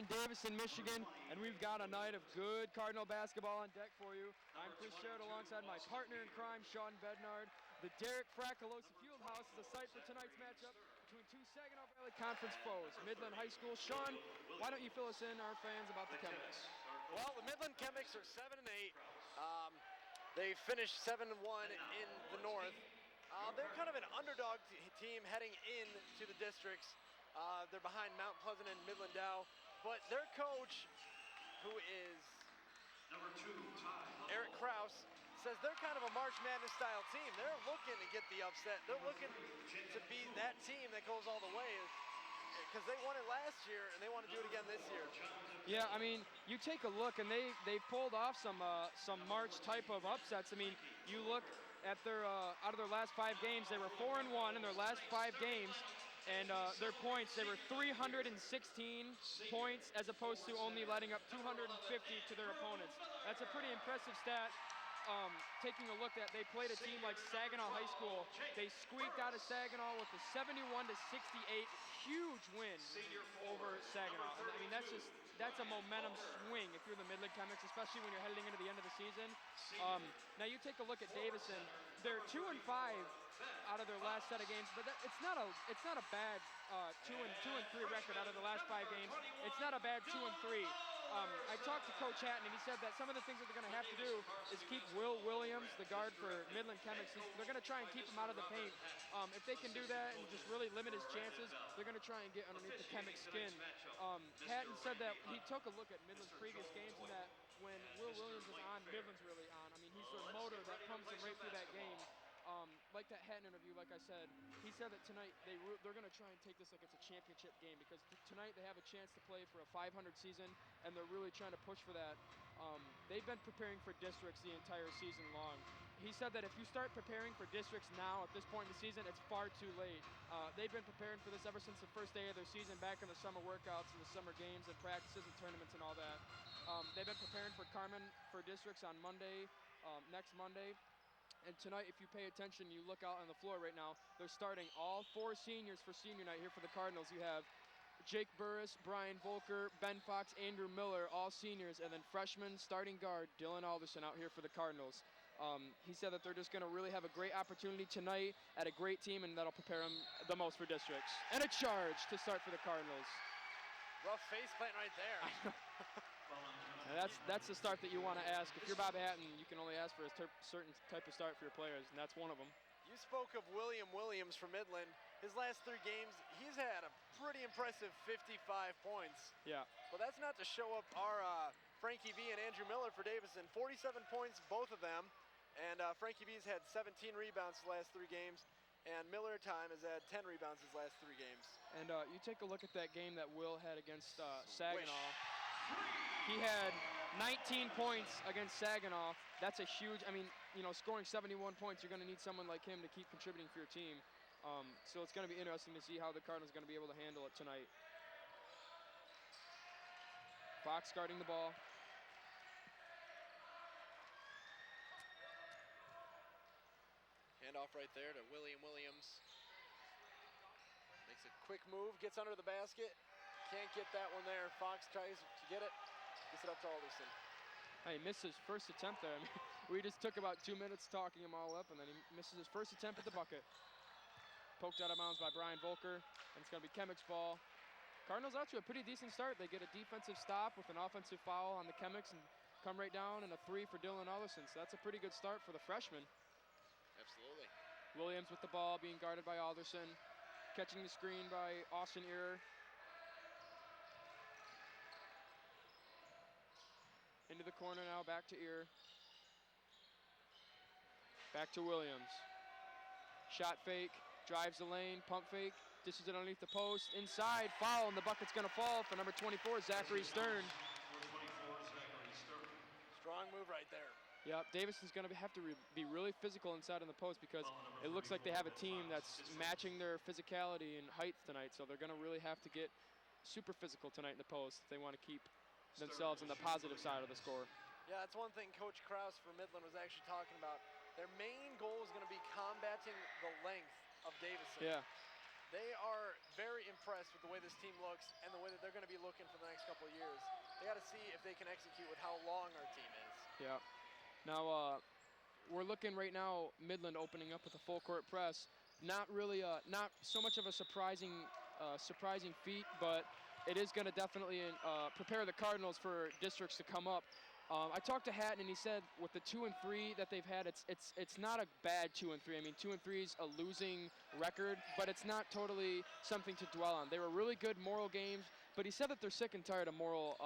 in Davison, Michigan, and we've got a night of good Cardinal basketball on deck for you. I'm Chris Sherrod alongside my partner in crime, Sean Bednard. The Derek Fracolosa Fieldhouse is a site for tonight's matchup between two Saginaw Valley Conference foes, Midland High School. Sean, why don't you fill us in, our fans, about the Chemics? Well, the Midland Chemics are 7-8. They finished 7-1 in the North. They're kind of an underdog team heading into the districts. They're behind Mount Pleasant and Midland Dow, but their coach, who is number 2, Eric Kraus, says they're kind of a March Madness style team. They're looking to get the upset. They're looking to be that team that goes all the way, because they won it last year and they want to do it again this year. Yeah, I mean, you take a look and they pulled off some March type of upsets. I mean, you look at their out of their last 5 games, they were 4-1 in their last 5 games. And their points, they were 316 points as opposed to only letting up 250 to their opponents. That's a pretty impressive stat. Taking a look at, they played a team like Saginaw High School. They squeaked out of Saginaw with a 71-68 huge win over Saginaw. I mean, that's a momentum swing if you're the Midland Chemics, especially when you're heading into the end of the season. Now you take a look at Davison. They're 2-5 out of their last set of games, but it's not a bad 2-3 record out of the last 5 games. It's not a bad 2-3. I talked to Coach Hatton, and he said that some of the things that they're going to have to do is keep Will Williams, the guard for Midland Chemics. They're going to try and keep him out of the paint. If they can do that and just really limit his chances, they're going to try and get underneath the Chemics' skin. Hatton said that he took a look at Midland's previous games and that when Will Williams is on, Midland's really on. I mean, he's the motor that pumps him right through that game. Like that Hatton interview, like I said, he said that tonight they're going to try and take this like it's a championship game, because tonight they have a chance to play for a 500 season, and they're really trying to push for that. They've been preparing for districts the entire season long. He said that if you start preparing for districts now at this point in the season, it's far too late. They've been preparing for this ever since the first day of their season, back in the summer workouts and the summer games and practices and tournaments and all that. They've been preparing for Carmen for districts on Monday, next Monday. And tonight, if you pay attention, you look out on the floor right now, they're starting all 4 seniors for senior night here for the Cardinals. You have Jake Burris, Brian Volker, Ben Fox, Andrew Miller, all seniors, and then freshman starting guard Dylan Alderson out here for the Cardinals. He said that they're just going to really have a great opportunity tonight at a great team, and that'll prepare them the most for districts. And a charge to start for the Cardinals. Rough face plant right there. That's the start that you want to ask. If you're Bob Hatton, you can only ask for a certain type of start for your players, and that's one of them. You spoke of William Williams from Midland. His last 3 games, he's had a pretty impressive 55 points. Yeah. But that's not to show up our Frankie V and Andrew Miller for Davison. 47 points, both of them. And Frankie V's had 17 rebounds the last 3 games. And Miller Time has had 10 rebounds his last 3 games. And you take a look at that game that Will had against Saginaw. He had 19 points against Saginaw. That's a huge, I mean, you know, scoring 71 points, you're going to need someone like him to keep contributing for your team. So it's going to be interesting to see how the Cardinals are going to be able to handle it tonight. Fox guarding the ball. Handoff right there to William Williams. Makes a quick move, gets under the basket. Can't get that one there. Fox tries to get it. Gets it up to Alderson. He missed his first attempt there. I mean, we just took about 2 minutes talking him all up, and then he misses his first attempt at the bucket. Poked out of bounds by Brian Volker, and it's going to be Chemics ball. Cardinals out to a pretty decent start. They get a defensive stop with an offensive foul on the Chemics and come right down, and a 3 for Dylan Alderson. So that's a pretty good start for the freshman. Absolutely. Williams with the ball, being guarded by Alderson. Catching the screen by Austin Ear. Into the corner now, back to Ear. Back to Williams. Shot fake, drives the lane, pump fake, dishes it underneath the post, inside, foul, and the bucket's gonna fall for number 24, Zachary Stern. Strong move right there. Yep, Davison's gonna have to be really physical inside on the post, because it looks like they have a team that's matching their physicality and height tonight, so they're gonna really have to get super physical tonight in the post if they want to keep themselves on the positive side of the score. Yeah, that's one thing Coach Kraus for Midland was actually talking about. Their main goal is going to be combating the length of Davison. Yeah. they are very impressed with the way this team looks and the way that they're going to be looking for the next couple of years. They got to see if they can execute with how long our team is. Yeah. Now, we're looking right now, Midland opening up with a full court press. Not really, not so much of a surprising feat, but it is going to definitely prepare the Cardinals for districts to come up. I talked to Hatton, and he said with the 2 and 3 that they've had, it's not a bad 2 and 3. I mean, 2 and 3 is a losing record, but it's not totally something to dwell on. They were really good moral games, but he said that they're sick and tired of moral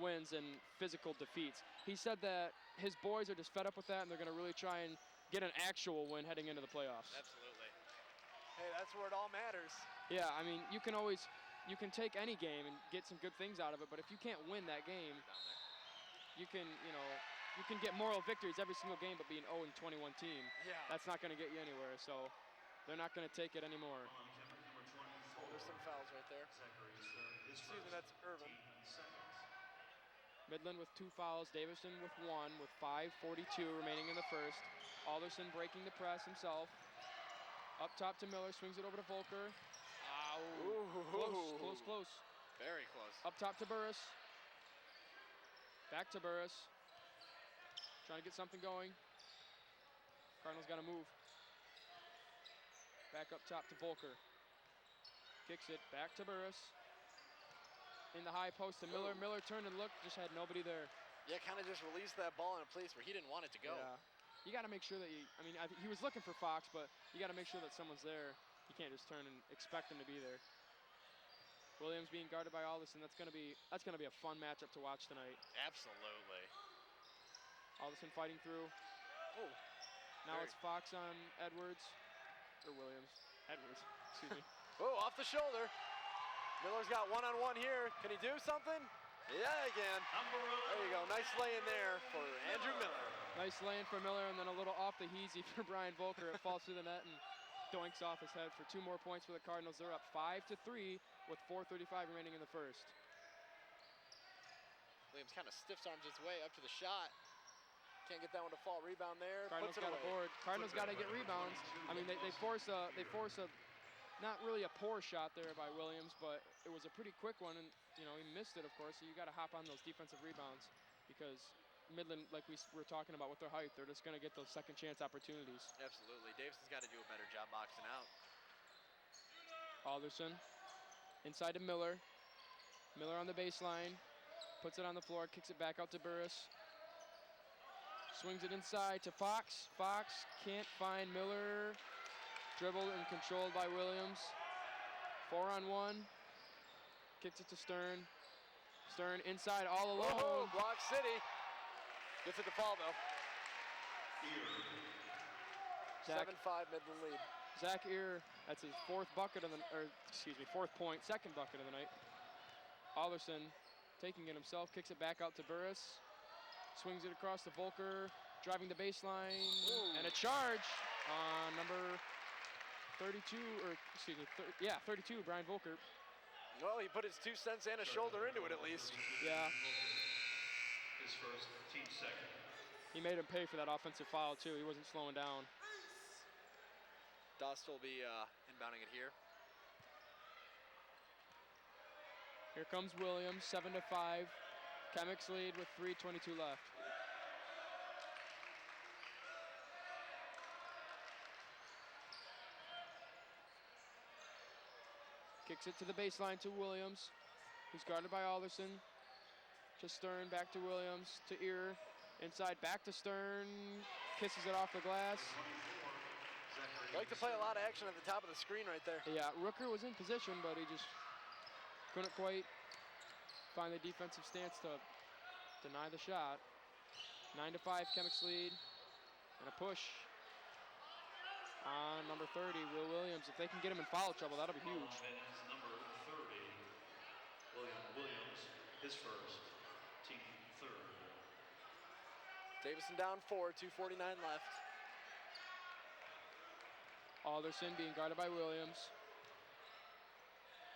wins and physical defeats. He said that his boys are just fed up with that, and they're going to really try and get an actual win heading into the playoffs. Absolutely. Hey, that's where it all matters. Yeah, I mean, you can take any game and get some good things out of it, but if you can't win that game, you can get moral victories every single game, but be an 0-21 team. Yeah. That's not going to get you anywhere, so they're not going to take it anymore. Oh, there's some fouls right there. Excuse me, that's Irvin. Midland with 2 fouls, Davison with 1, with 5:42 remaining in the first. Alderson breaking the press himself. Up top to Miller, swings it over to Volker. Ow. Ooh. Close. Very close. Up top to Burris. Back to Burris. Trying to get something going. Cardinals got to move. Back up top to Volker. Kicks it back to Burris. In the high post to Miller. Miller turned and looked, just had nobody there. Yeah, kind of just released that ball in a place where he didn't want it to go. Yeah. You got to make sure that he was looking for Fox, but you got to make sure that someone's there. You can't just turn and expect him to be there. Williams being guarded by Alderson. That's gonna be a fun matchup to watch tonight. Absolutely. Alderson fighting through. Oh. Now it's Fox on Edwards. Or Williams. Edwards, excuse me. Oh, off the shoulder. Miller's got one-on-one here. Can he do something? Yeah, again. There you go. Nice lay in there for Andrew Miller. Nice lay-in for Miller, and then a little off the heezy for Brian Volker. It falls through the net and doinks off his head for 2 more points for the Cardinals. They're up 5-3 with 4:35 remaining in the first. Williams kind of stiff-arms his way up to the shot. Can't get that one to fall. Rebound there. Cardinals got a board. Cardinals got to get rebounds. I mean, they force a not really a poor shot there by Williams, but it was a pretty quick one, and he missed it, of course. So you got to hop on those defensive rebounds because Midland, like we were talking about with their height, they're just going to get those second chance opportunities. Absolutely. Davison's got to do a better job boxing out. Alderson inside to Miller. Miller on the baseline. Puts it on the floor, kicks it back out to Burris. Swings it inside to Fox. Fox can't find Miller. Dribbled and controlled by Williams. 4-on-1. Kicks it to Stern. Stern inside all alone. Oh, Block City. Gets it to fall, though. 7-5 Midland lead. Zach Ear, that's his fourth point, second bucket of the night. Alderson taking it himself, kicks it back out to Burris. Swings it across to Volker, driving the baseline. Ooh. And a charge on number 32, 32, Brian Volker. Well, he put his 2 cents and a shoulder into it at least. Yeah. His first, team second. He made him pay for that offensive foul too. He wasn't slowing down. Dust will be inbounding it here. Here comes Williams, 7-5. Chemics lead with 3:22 left. Kicks it to the baseline to Williams, who's guarded by Alderson. To Stern, back to Williams, to Ear. Inside, back to Stern. Kisses it off the glass. I like to play a lot of action at the top of the screen right there. Yeah, Rooker was in position, but he just couldn't quite find the defensive stance to deny the shot. 9-5, Chemics lead. And a push on number 30, Will Williams. If they can get him in foul trouble, that'll be huge. Number 30, Williams, his first, team third. Davison down 4, 2:49 left. Alderson being guarded by Williams.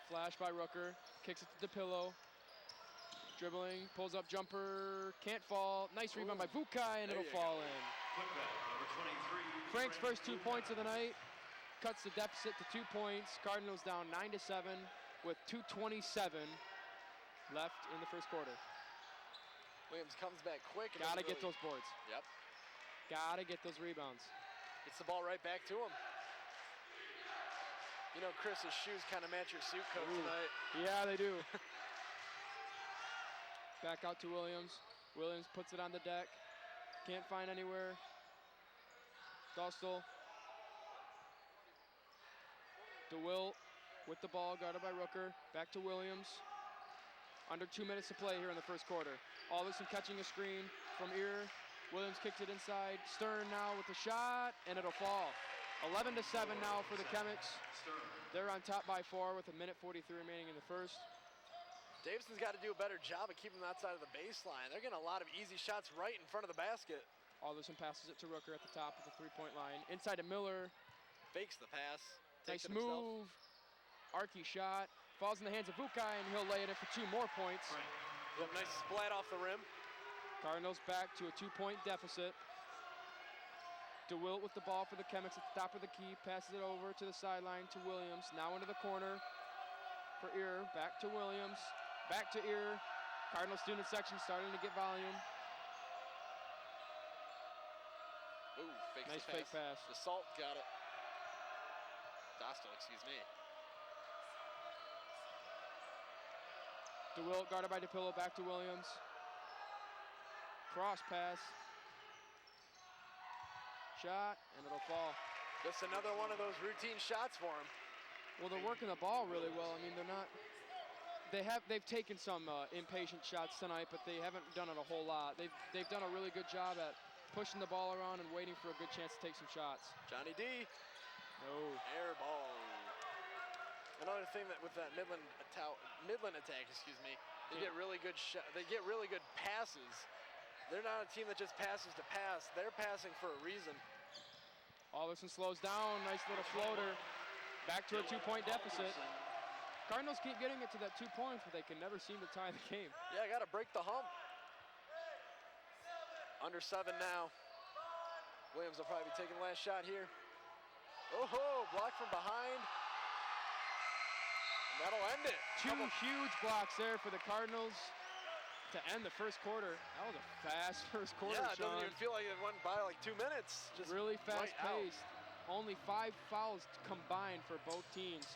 Flash by Rooker, kicks it to DePillo. Dribbling, pulls up jumper, can't fall. Nice rebound by Bukai, and it'll fall in. Putback, number 23. Frank's first 2 points of the night. cuts the deficit to 2 points. Cardinals down 9-7 with 2:27 left in the first quarter. Williams comes back quick. And Gotta doesn't get really- those boards. Yep. Gotta get those rebounds. Gets the ball right back to him. You know, Chris's shoes kind of match your suit coat tonight. Yeah, they do. Back out to Williams. Williams puts it on the deck. Can't find anywhere. Dostal. DeWilt with the ball, guarded by Rooker. Back to Williams. Under 2 minutes to play here in the first quarter. Alderson catching a screen from Ear. Williams kicks it inside. Stern now with the shot, and it'll fall. 11-7 now for the Chemics. They're on top by 4 with 1:43 remaining in the first. Davison's got to do a better job of keeping them outside of the baseline. They're getting a lot of easy shots right in front of the basket. Alderson passes it to Rooker at the top of the three-point line. Inside to Miller. Fakes the pass. Takes Nice it himself. move. Archie shot. Falls in the hands of Vukai, and he'll lay it in for 2 more points. Yep, nice splat off the rim. Cardinals back to a 2-point deficit. DeWilt with the ball for the Chemics at the top of the key. Passes it over to the sideline to Williams. Now into the corner for Ear. Back to Williams. Back to Ear. Cardinal student section starting to get volume. Ooh, fakes Nice the fake pass. The Salt got it. Dostal, excuse me. DeWilt guarded by DePillo. Back to Williams. Cross pass. Shot, and it'll fall. Just another one of those routine shots for him. Well, they're working the ball really well. I mean, they're not. They've taken some impatient shots tonight, but they haven't done it a whole lot. They've done a really good job at pushing the ball around and waiting for a good chance to take some shots. Johnny D. No. Air ball. Another thing that with that Midland attack, excuse me, they get really good they get really good passes. They're not a team that just passes to pass. They're passing for a reason. Alderson slows down. Nice little floater. Back to a 2-point deficit. Cardinals keep getting it to that 2 points, but they can never seem to tie the game. Yeah, got to break the hump. Under 7 now. Williams will probably be taking the last shot here. Oh, block from behind. That'll end it. Two huge blocks there for the Cardinals to end the first quarter. That was a fast first quarter, Yeah, it Sean. doesn't even feel like it went by like 2 minutes. Just really right out. fast-paced. Only 5 fouls combined for both teams.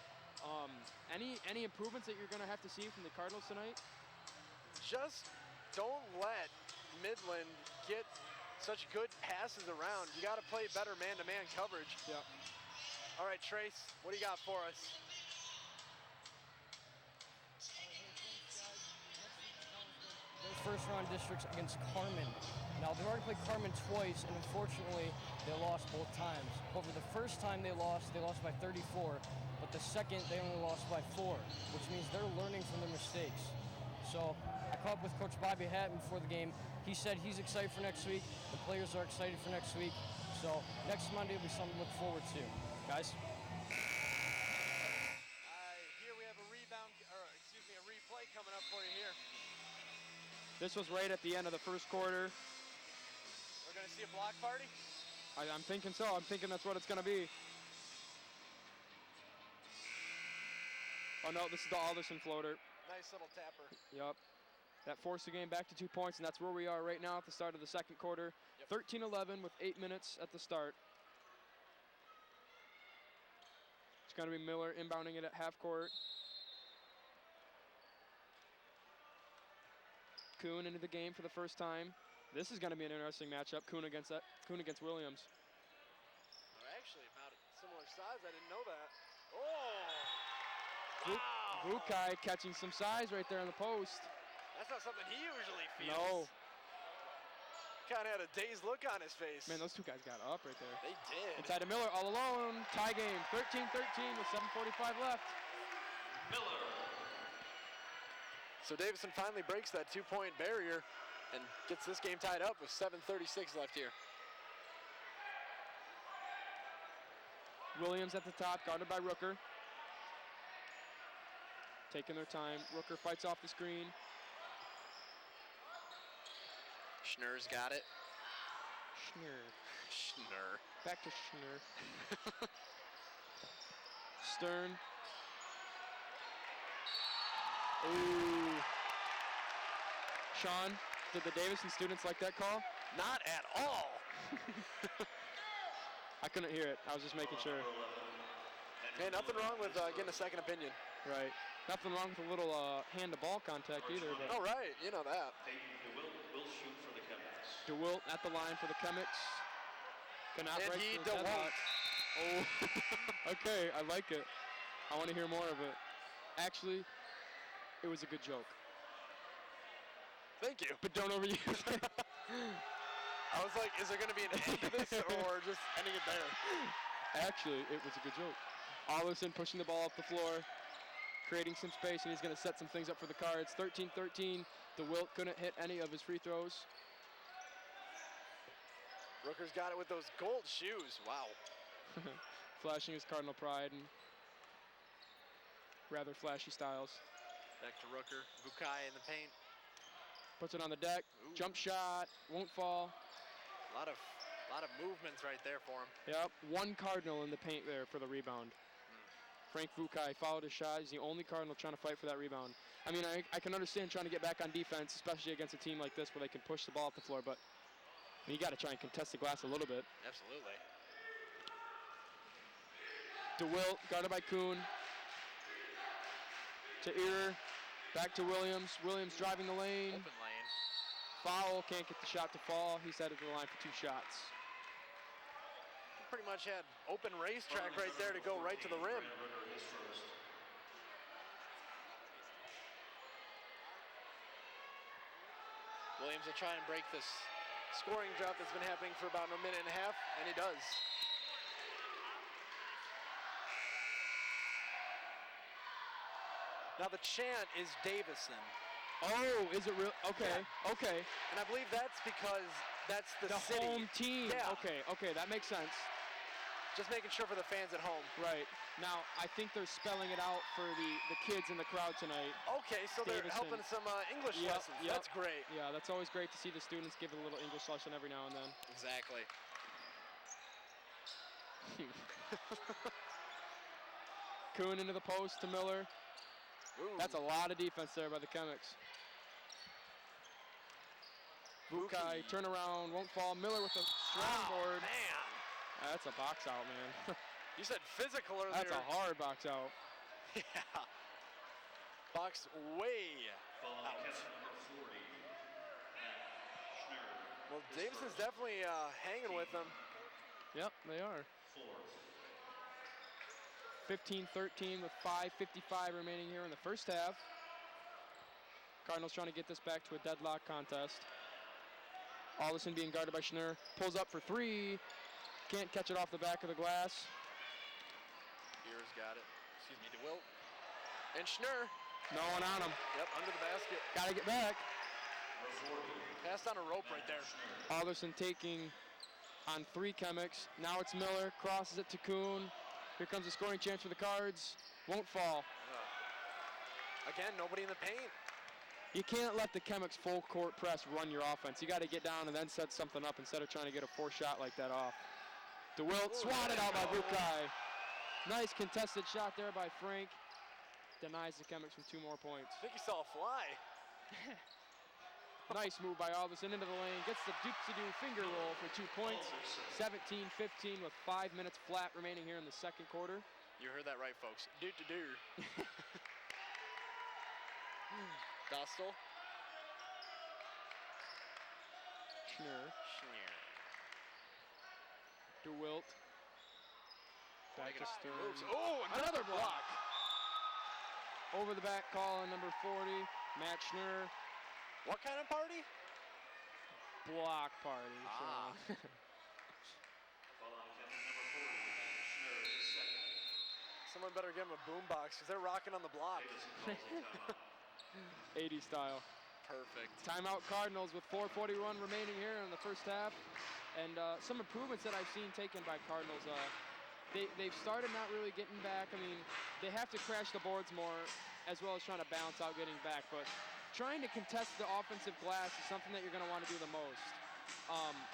Any improvements that you're going to have to see from the Cardinals tonight? Just don't let Midland get such good passes around. You got to play better man-to-man coverage. Yep. All right, Trace, what do you got for us? Their first round districts against Carmen. Now, they've already played Carmen twice, and unfortunately, they lost both times. However, the first time they lost by 34, but the second, they only lost by 4, which means they're learning from their mistakes. So I caught up with Coach Bobby Hatton before the game. He said he's excited for next week. The players are excited for next week. So next Monday will be something to look forward to. Guys? Here we have a a replay coming up for you here. This was right at the end of the first quarter. We're going to see a block party? I'm thinking so. I'm thinking that's what it's going to be. Oh, no, this is the Alderson floater. Nice little tapper. Yep. That forced the game back to 2 points, and that's where we are right now at the start of the second quarter. Yep. 13-11 with 8 minutes at the start. It's going to be Miller inbounding it at half court. Kuhn into the game for the first time. This is going to be an interesting matchup. Kuhn against Williams. They're actually about similar size. I didn't know that. Oh! Wow! Vukai catching some size right there in the post. That's not something he usually feels. No. Kind of had a dazed look on his face. Man, those two guys got up right there. They did. Inside to Miller, all alone. Tie game, 13-13 with 7:45 left. Miller. So Davison finally breaks that 2-point barrier and gets this game tied up with 7:36 left here. Williams at the top, guarded by Rooker. Taking their time. Rooker fights off the screen. Schnurr's got it. Schnurr. Schnurr. Back to Schnurr. Stern. Ooh. Sean, did the Davison students like that call? Not at all. I couldn't hear it. I was just making sure. Hey, nothing wrong with getting a second opinion. Right. Nothing wrong with a little hand-to-ball contact either. But Oh, right. You know that. DeWilt will shoot for the Chemics. DeWilt at the line for the Chemics. Cannot And break he the deadlock. DeWilt. Oh, okay. I like it. I want to hear more of it. Actually, it was a good joke. Thank you. But don't overuse it. I was like, is there going to be an end to this or just ending it there? Actually, it was a good joke. Allison pushing the ball up the floor, creating some space, and he's going to set some things up for the Cards. 13-13. DeWilt couldn't hit any of his free throws. Rooker's got it with those gold shoes. Wow. Flashing his Cardinal pride and rather flashy styles. Back to Rooker. Bukai in the paint. Puts it on the deck. Ooh. Jump shot. Won't fall. A lot of movements right there for him. Yep. One Cardinal in the paint there for the rebound. Frank Bukai followed his shot. He's the only Cardinal trying to fight for that rebound. I mean, I can understand trying to get back on defense, especially against a team like this where they can push the ball up the floor, but you got to try and contest the glass a little bit. Absolutely. DeWilt, guarded by Kuhn. To Ear, back to Williams. Williams driving the lane. Open lane. Foul, can't get the shot to fall. He's headed to the line for 2 shots. Pretty much had open racetrack right there to go right to the rim. Rooker, his first. Williams will try and break this scoring drought that's been happening for about a minute and a half, and he does. Now the chant is Davison. Oh, is it real? Okay, Yeah. okay. And I believe that's because that's the city. home team. Yeah. Okay, that makes sense. Just making sure for the fans at home. Right. Now, I think they're spelling it out for the kids in the crowd tonight. Okay, so they're Davison. helping some English Yep, lessons. yep. That's great. Yeah, that's always great to see the students give a little English lesson every now and then. Exactly. Kuhn into the post to Miller. Ooh. That's a lot of defense there by the Chemics. Bukai, turnaround, won't fall. Miller with a strong board. Man. That's a box out, man. You said physical earlier. That's a hard box out. Yeah. Box way Following out. catch number 40, Schnurr. Well, his Davison's first, definitely hanging with them. Yep, they are. fourth. 15-13 with 5:55 remaining here in the first half. Cardinals trying to get this back to a deadlock contest. Allison being guarded by Schnurr. Pulls up for 3. Can't catch it off the back of the glass. Beers got it. Excuse me, DeWilt. And Schnurr. No one on him. Yep, under the basket. Got to get back. Passed on a rope right there. Alderson taking on 3 Chemics. Now it's Miller. Crosses it to Kuhn. Here comes a scoring chance for the Cards. Won't fall. Again, nobody in the paint. You can't let the Chemics full court press run your offense. You got to get down and then set something up instead of trying to get a 4 shot like that off. DeWilt swatted out by Bukai. Nice contested shot there by Frank. Denies the Chemics from 2 more points. I think you saw a fly. Nice move by Alderson into the lane. Gets the doopsie-doo finger roll for 2 points. 17-15 with 5 minutes flat remaining here in the second quarter. You heard that right, folks. Do-do-do. Dostal. Schnurr. Schneer. DeWilt. Back to Stern. Moves. Oh, another block. Over the back call on number 40. Matt Schnurr. What kind of party? Block party. Ah. So. Following catch number 40, Schnurr, his second. Someone better give him a boombox because they're rocking on the block. Davison calls a timeout. 80 style. Perfect. Timeout Cardinals with 4:41 remaining here in the first half. And some improvements that I've seen taken by Cardinals. They've started not really getting back. I mean, they have to crash the boards more as well as trying to balance out getting back. But trying to contest the offensive glass is something that you're going to want to do the most.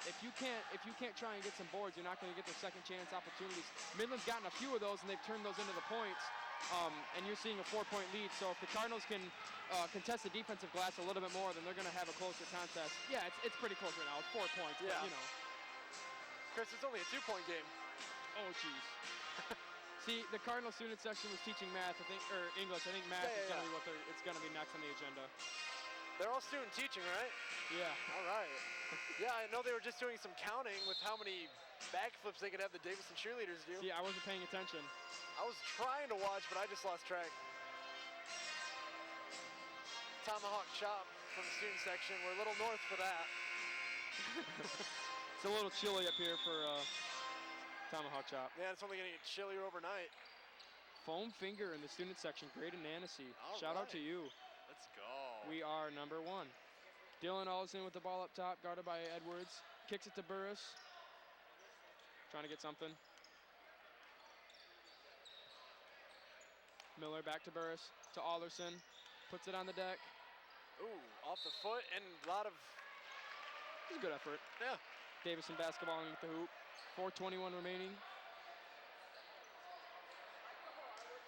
if you can't try and get some boards, you're not going to get their second chance opportunities. Midland's gotten a few of those, and they've turned those into the points. And you're seeing a 4-point lead. So if the Cardinals can contest the defensive glass a little bit more, then they're going to have a closer contest. Yeah, it's pretty close right now. It's 4 points, Yeah. but you know. Chris, it's only a 2-point game. Oh, jeez. See, the Cardinal student section was teaching math, I think, or English. I think math is going to be it's going to be next on the agenda. They're all student teaching, right? Yeah. All right. Yeah, I know they were just doing some counting with how many backflips they could have the Davison cheerleaders do. See, I wasn't paying attention. I was trying to watch, but I just lost track. Tomahawk chop from the student section. We're a little north for that. It's a little chilly up here for tomahawk chop. Yeah, it's only going to get chillier overnight. Foam finger in the student section. Great Anansi. All Shout out to right. you. Let's go. We are number 1. Dylan Allison with the ball up top, guarded by Edwards. Kicks it to Burris. Trying to get something. Miller back to Burris, to Alderson. Puts it on the deck. Ooh, off the foot and a lot of... It's a good effort. Yeah. Davison basketballing with the hoop. 4:21 remaining.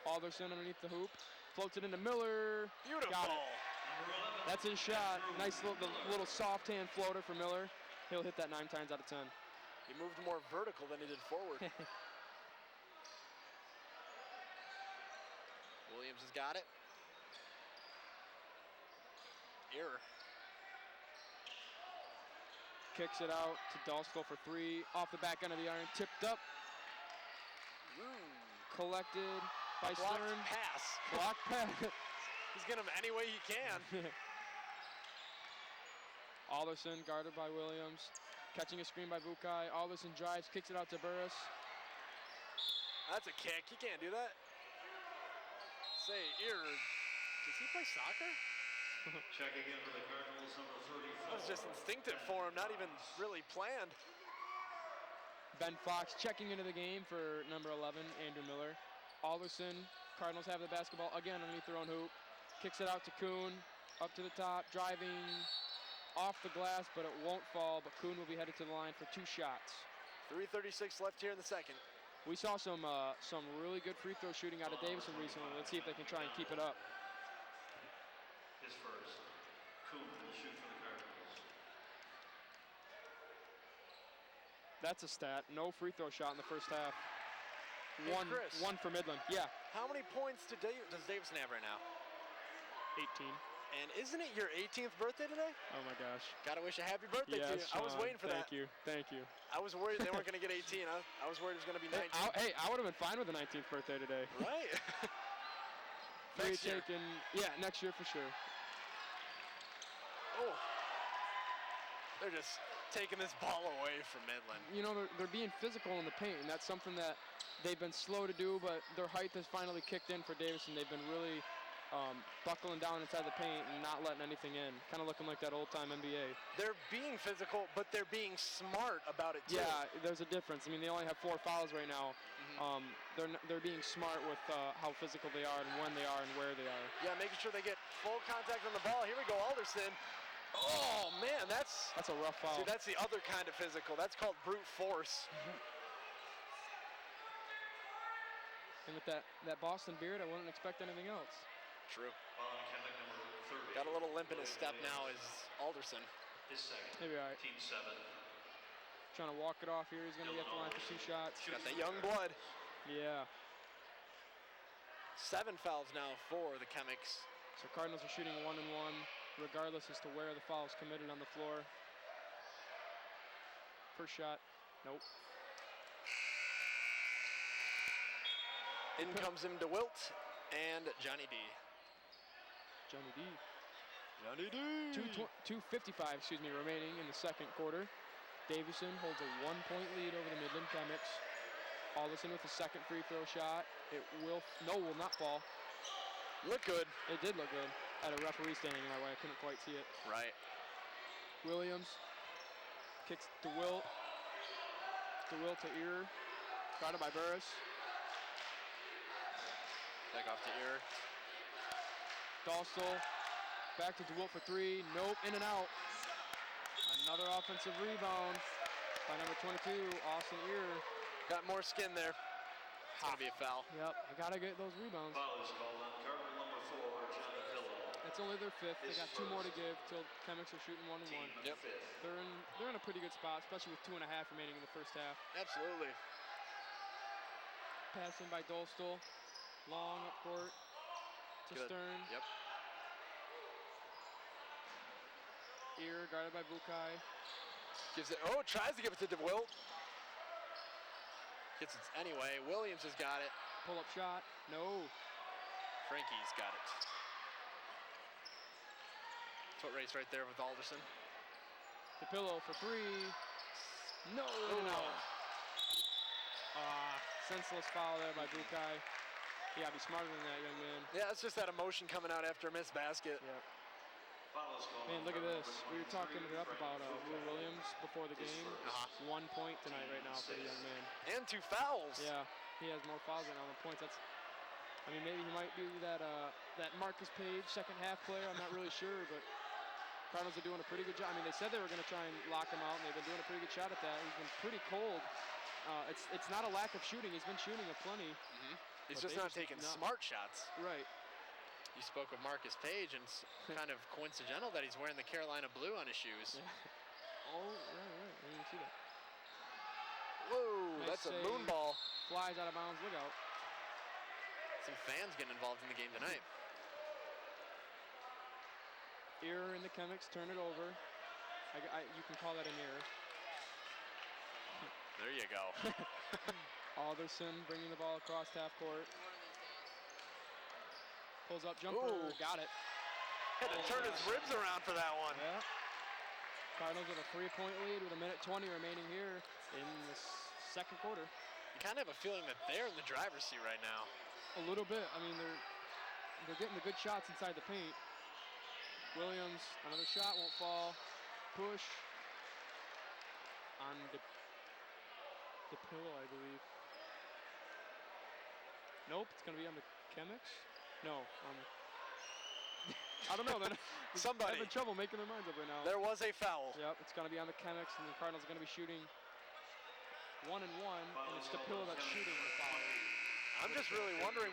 Alderson underneath the hoop. Floats it into Miller. Beautiful. Got it. That's his shot. Nice little soft hand floater for Miller. He'll hit that 9 times out of 10. He moved more vertical than he did forward. Williams has got it. Error. Kicks it out to Dalsville for 3. Off the back end of the iron. Tipped up. Collected by Blocked Stern. pass. Block pass. He's getting him any way he can. Alderson guarded by Williams. Catching a screen by Bukai. Alderson drives, kicks it out to Burris. That's a kick. He can't do that. Say, error. Does he play soccer? Checking in for the Cardinals, number 34. That was just instinctive for him, not even really planned. Ben Fox checking into the game for number 11, Andrew Miller. Alderson, Cardinals have the basketball again underneath their own hoop. Kicks it out to Kuhn, up to the top, driving off the glass, but it won't fall. But Kuhn will be headed to the line for 2 shots. 3:36 left here in the second. We saw some really good free throw shooting out of Davison recently. Let's see if they can try and keep it up. His first. Kuhn will shoot for the Cardinals. That's a stat. No free throw shot in the first half. Hey, Chris. One for Midland. Yeah. How many points does Davison have right now? 18. And isn't it your 18th birthday today? Oh my gosh. Gotta wish a happy birthday to you. Yes, I was Sean, waiting for that. Thank you. Thank you. I was worried they weren't going to get 18. I was worried it was going to be 19. I would have been fine with the 19th birthday today. Right. Next year. Yeah, next year for sure. Oh. They're just taking this ball away from Midland. You know, they're being physical in the paint, and that's something that they've been slow to do, but their height has finally kicked in for Davison. They've been really buckling down inside the paint and not letting anything in. Kind of looking like that old-time NBA. They're being physical, but they're being smart about it, too. Yeah, there's a difference. I mean, they only have 4 fouls right now. They're being smart with how physical they are and when they are and where they are. Yeah, making sure they get full contact on the ball. Here we go, Alderson. Oh, man, that's a rough foul. See, that's the other kind of physical. That's called brute force. And with that Boston beard, I wouldn't expect anything else. True. Following Quebec, number 30. Got a little limp in his step now is Alderson. His second. Maybe all right. Team 7. Trying to walk it off here. He's going to get the line for 2 shots. Got that young blood. Yeah. 7 fouls now for the Chemics. So Cardinals are shooting 1-1, regardless as to where the foul is committed on the floor. First shot. Nope. In comes him DeWilt and Johnny D. Johnny D. Johnny D. 2:55, remaining in the second quarter. Davison holds a 1-point lead over the Midland Chemics. Alderson with the second free throw shot. It will not fall. Look good. It did look good. I had a referee standing in my way. I couldn't quite see it. Right. Williams kicks DeWilt. DeWilt to Ear. Guarded by Burris. Back off to Ear. Dalsel back to DeWilt for 3. Nope, in and out. Another offensive rebound by number 22, Austin Ear. Got more skin there. It's gonna be a foul. Yep, they gotta get those rebounds. Foul is called on Cardinal number 4, John Pillow. That's only their 5th. They got 2 more to give till Chemics are shooting 1-1. Yep. They're in a pretty good spot, especially with 2.5 remaining in the first half. Absolutely. Passing by Dolstol. Long up court to Good. Stern. Yep. Ear guarded by Bukai. Gives it. Oh, tries to give it to DeWilt. Gets it anyway. Williams has got it. Pull up shot. No. Frankie's got it. Foot race right there with Alderson. The pillow for 3. No. Senseless foul there by Bukai. You gotta be smarter than that, young man. Yeah, it's just that emotion coming out after a missed basket. Yep. Foul is called Man, on look at Cardinal this. number We were talking 23, it up about Will Williams before the game. 1 point tonight right now for the young man. And 2 fouls. Yeah, he has more fouls right now than points. That's, I mean, maybe he might be that that Marcus Page second half player. I'm not really sure, but Cardinals are doing a pretty good job. I mean, they said they were going to try and lock him out, and they've been doing a pretty good shot at that. He's been pretty cold. It's not a lack of shooting. He's been shooting a plenty. He's But just they not just taking not- smart shots. Right. You spoke of Marcus Page, and it's kind of coincidental that he's wearing the Carolina blue on his shoes. Yeah. Oh, right. I didn't see that. Whoa, Nice that's a save. moon ball. Flies out of bounds. Look out. Some fans getting involved in the game tonight. Error in the Chemics. Turn it over. You can call that an error. There you go. Alderson bringing the ball across half court. Pulls up jumper. Ooh. Got it. Had to turn his ribs around for that one. Yeah. Cardinals with a 3-point lead with 1:20 remaining here in the second quarter. You kind of have a feeling that they're in the driver's seat right now. A little bit. I mean, they're getting the good shots inside the paint. Williams, another shot won't fall. Push on the pillow, I believe. Nope, it's gonna be on the Chemics. No, I don't know. They're Somebody. having trouble making their minds up right now. There was a foul. Yep, it's gonna be on the Chemics, and the Cardinals are gonna be shooting 1 and 1, and it's the pillow that's shooting the foul. I'm just really wondering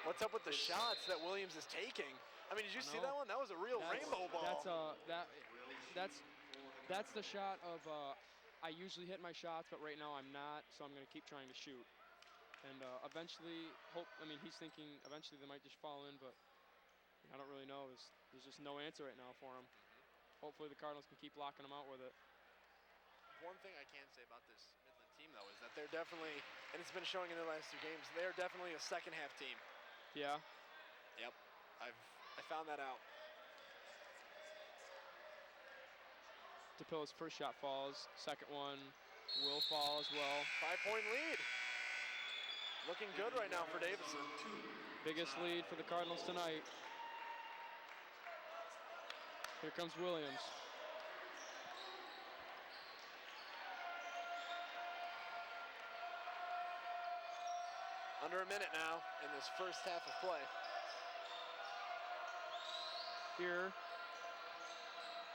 what's up with the shots that Williams is taking. I mean, did you see that one? That was a real rainbow ball. That's the shot of I usually hit my shots, but right now I'm not, so I'm gonna keep trying to shoot. And eventually, he's thinking eventually they might just fall in, but I don't really know. There's just no answer right now for him. Hopefully the Cardinals can keep locking him out with it. One thing I can say about this Midland team, though, is that they're definitely, and it's been showing in their last 2 games, they're definitely a second half team. Yeah. Yep, I found that out. DePilla's first shot falls. Second one will fall as well. 5-point lead. Looking good right now for Davison. Biggest lead for the Cardinals tonight. Here comes Williams. Under a minute now in this first half of play. Here,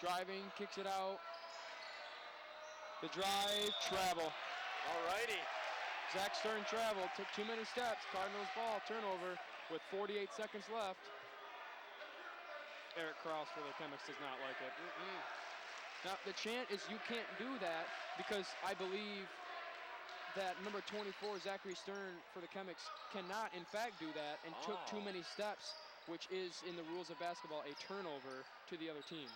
driving, kicks it out. The drive, travel. Alrighty. Zach Stern traveled, took too many steps. Cardinals ball, turnover with 48 seconds left. Eric Krause for the Chemics does not like it. Now, the chant is you can't do that because I believe that number 24, Zachary Stern for the Chemics, cannot in fact do that and took too many steps, which is in the rules of basketball a turnover to the other team.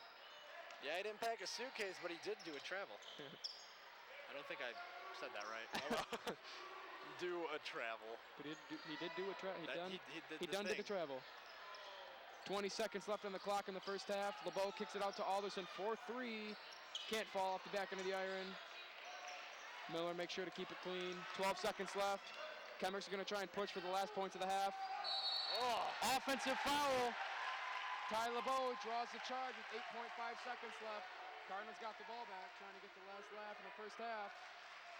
Yeah, he didn't pack a suitcase, but he did do a travel. I don't think I said that right. Do a travel. But he did do a travel. He did did the travel. 20 seconds left on the clock in the first half. LeBeau kicks it out to Alderson for 3. Can't fall off the back end of the iron. Miller makes sure to keep it clean. 12 seconds left. Chemics are going to try and push for the last points of the half. Offensive foul. Ty LeBeau draws the charge with 8.5 seconds left. Cardinals got the ball back, trying to get the last laugh in the first half.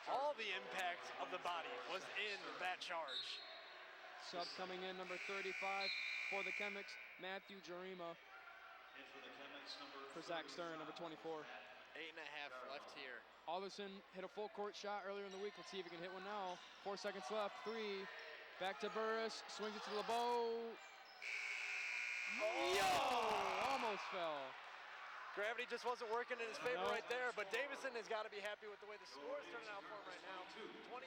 All the impact of the body was in that charge. Sub coming in, number 35 for the Chemics, Matthew Jarima. And for the Chemics, number For Zach Stern, number 24. 8.5 left here. Alderson hit a full court shot earlier in the week. Let's see if he can hit one now. 4 seconds left. 3. Back to Burris. Swings it to LeBeau. Yo! Almost fell. Gravity just wasn't working in his favor right there, but Davison has got to be happy with the way the score is turning out for him right now. 22-17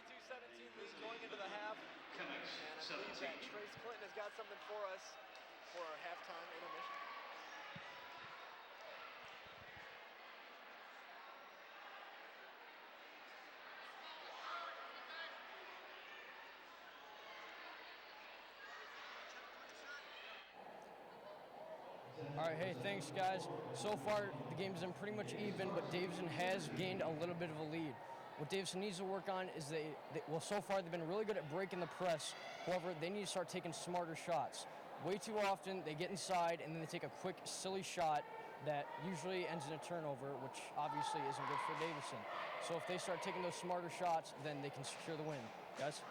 lead going into the half. And I believe that Trace Clinton has got something for us for our halftime intermission. All right, hey, thanks, guys. So far, the game's been pretty much even, but Davison has gained a little bit of a lead. What Davison needs to work on is well, so far they've been really good at breaking the press. However, they need to start taking smarter shots. Way too often, they get inside and then they take a quick, silly shot that usually ends in a turnover, which obviously isn't good for Davison. So if they start taking those smarter shots, then they can secure the win. Guys?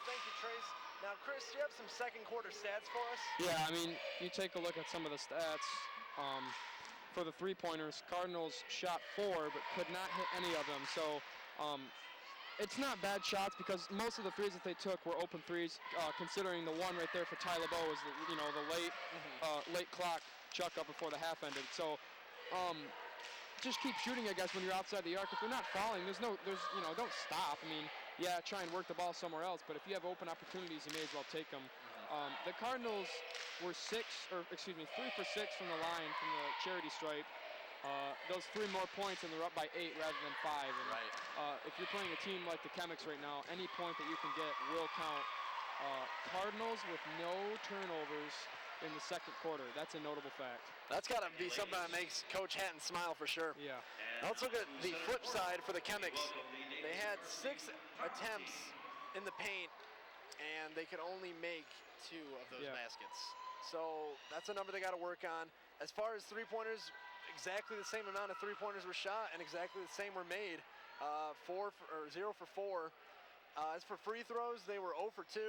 Thank you, Trace. Now, Chris, do you have some second quarter stats for us? Yeah, I mean, you take a look at some of the stats. For the three-pointers, Cardinals shot 4, but could not hit any of them. So it's not bad shots because most of the threes that they took were open threes, considering the one right there for Tyler Bowe was the late clock chuck up before the half ended. So just keep shooting, I guess, when you're outside the arc. If they're not fouling, don't stop. I mean, yeah, try and work the ball somewhere else, but if you have open opportunities, you may as well take them. The Cardinals were 3 for 6 from the line from the charity stripe. Those 3 more points, and they're up by 8 rather than 5. And, right. If you're playing a team like the Chemics right now, any point that you can get will count. Cardinals with no turnovers in the second quarter. That's a notable fact. That's got to be something that makes Coach Hatton smile for sure. Yeah. Now let's look at the flip side for the Chemics. They had 6 attempts in the paint, and they could only make 2 of those baskets. So that's a number they got to work on. As far as three-pointers, exactly the same amount of three-pointers were shot, and exactly the same were made. 0 for 4. As for free throws, they were 0 for 2,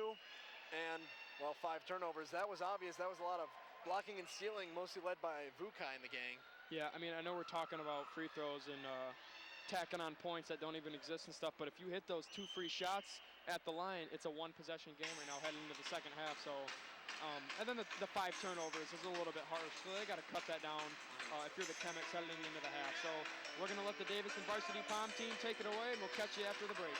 and, well, 5 turnovers. That was obvious. That was a lot of blocking and stealing, mostly led by Vukai and the gang. Yeah, I mean, I know we're talking about free throws and tacking on points that don't even exist and stuff, but if you hit those 2 free shots at the line, it's a 1-possession game right now heading into the second half. So, and then the 5 turnovers is a little bit harsh, so they got to cut that down if you're the Chemics heading into the half. So we're going to let the Davison varsity pom team take it away, and we'll catch you after the break.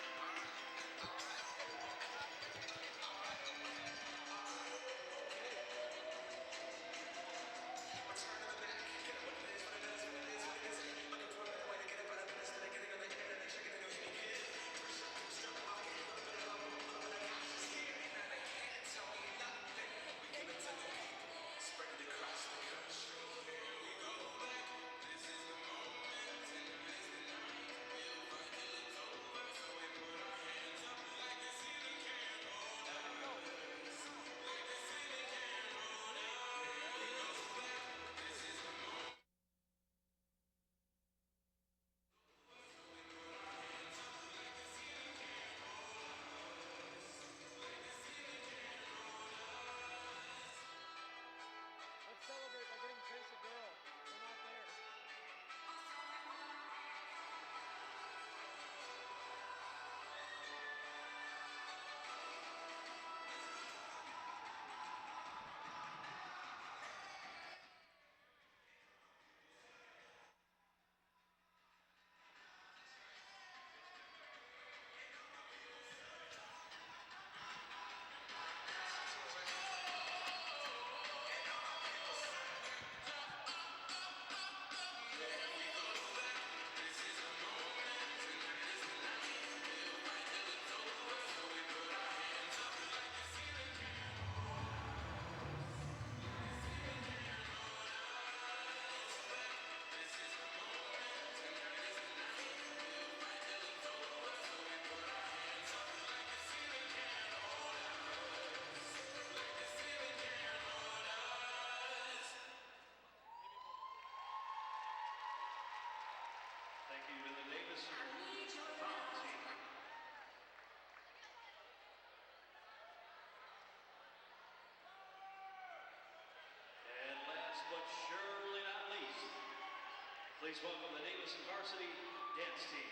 Please welcome the Davison varsity dance team.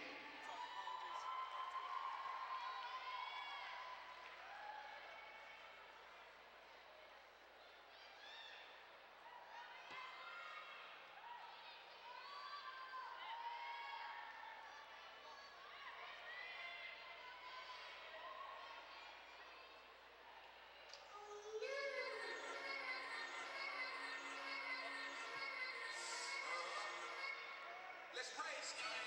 Let's praise God.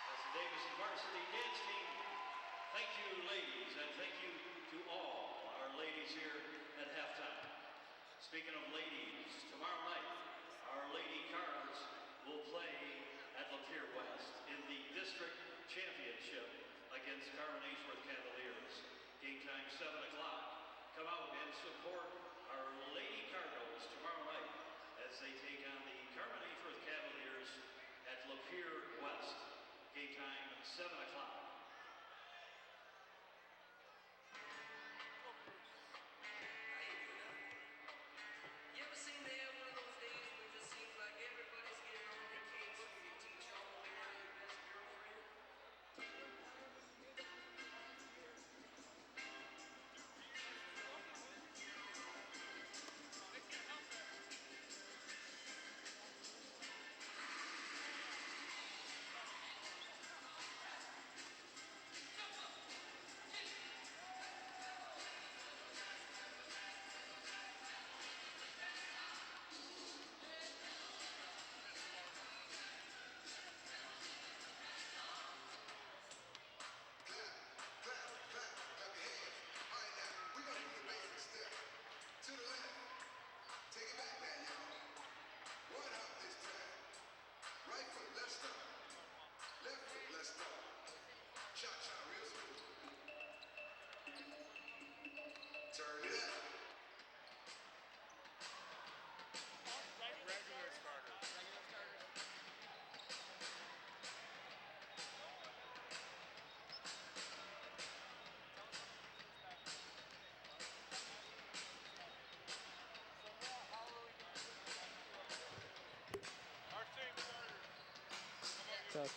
That's the Davison varsity dance team. Thank you, ladies, and thank you to all our ladies here at halftime. Speaking of ladies, tomorrow night, our Lady Cars will play at Lapeer West in the district championship against Carmen-Ainsworth Cavaliers. Game time 7 o'clock. Come out and support our Lady Cardinals tomorrow night as they take on the Carmen-Ainsworth Cavaliers at Lapeer West. Game time 7 o'clock. You ever seen there one of those days when it just seems like everybody's getting on vacation and you teach all the way down your best girlfriend? Tough.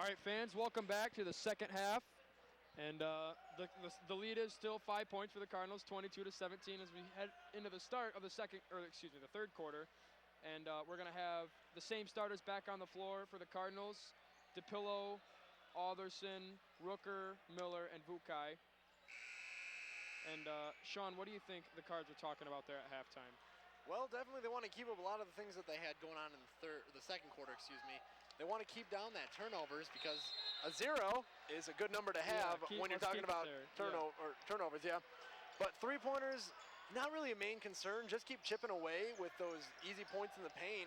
All right, fans, welcome back to the second half And the lead is still 5 points for the Cardinals, 22-17 as we head into the start of the the third quarter. And we're going to have the same starters back on the floor for the Cardinals: DePillo, Alderson, Rooker, Miller, and Vukai. And Sean, what do you think the Cards were talking about there at halftime? Well, definitely they want to keep up a lot of the things that they had going on in the second quarter, They want to keep down that turnovers because a 0 is a good number to have when you're talking about turnovers, yeah. But three-pointers, not really a main concern. Just keep chipping away with those easy points in the paint.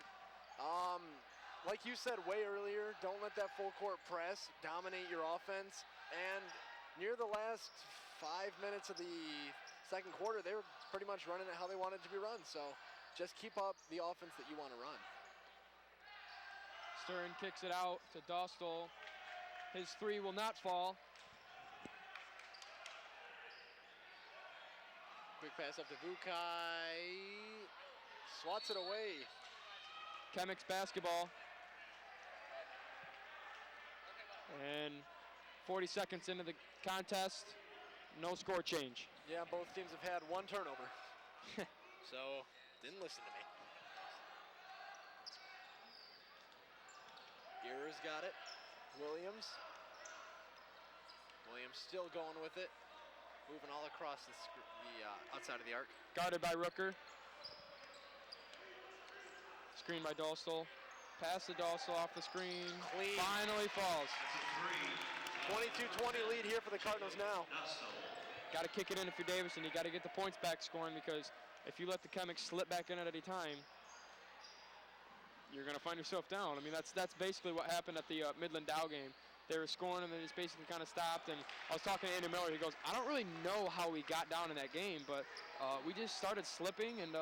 Like you said way earlier, don't let that full court press dominate your offense. And near the last 5 minutes of the second quarter, they were pretty much running it how they wanted to be run. So just keep up the offense that you want to run. Stern kicks it out to Dostal. His three will not fall. Quick pass up to Vukai. Swats it away. Chemics basketball. And 40 seconds into the contest, no score change. Yeah, both teams have had one turnover. So, didn't listen to me. Gear's got it. Williams. Williams still going with it. Moving all across the outside of the arc. Guarded by Rooker. Screen by Dostal. Pass to Dostal off the screen. Clean. Finally falls. 22-20 lead here for the Cardinals now. Got to kick it in if you're Davison. You got to get the points back scoring, because if you let the Chemics slip back in at any time, you're going to find yourself down. I mean, that's basically what happened at the Midland Dow game. They were scoring, and then it's basically kind of stopped. And I was talking to Andy Miller. He goes, I don't really know how we got down in that game, but we just started slipping, and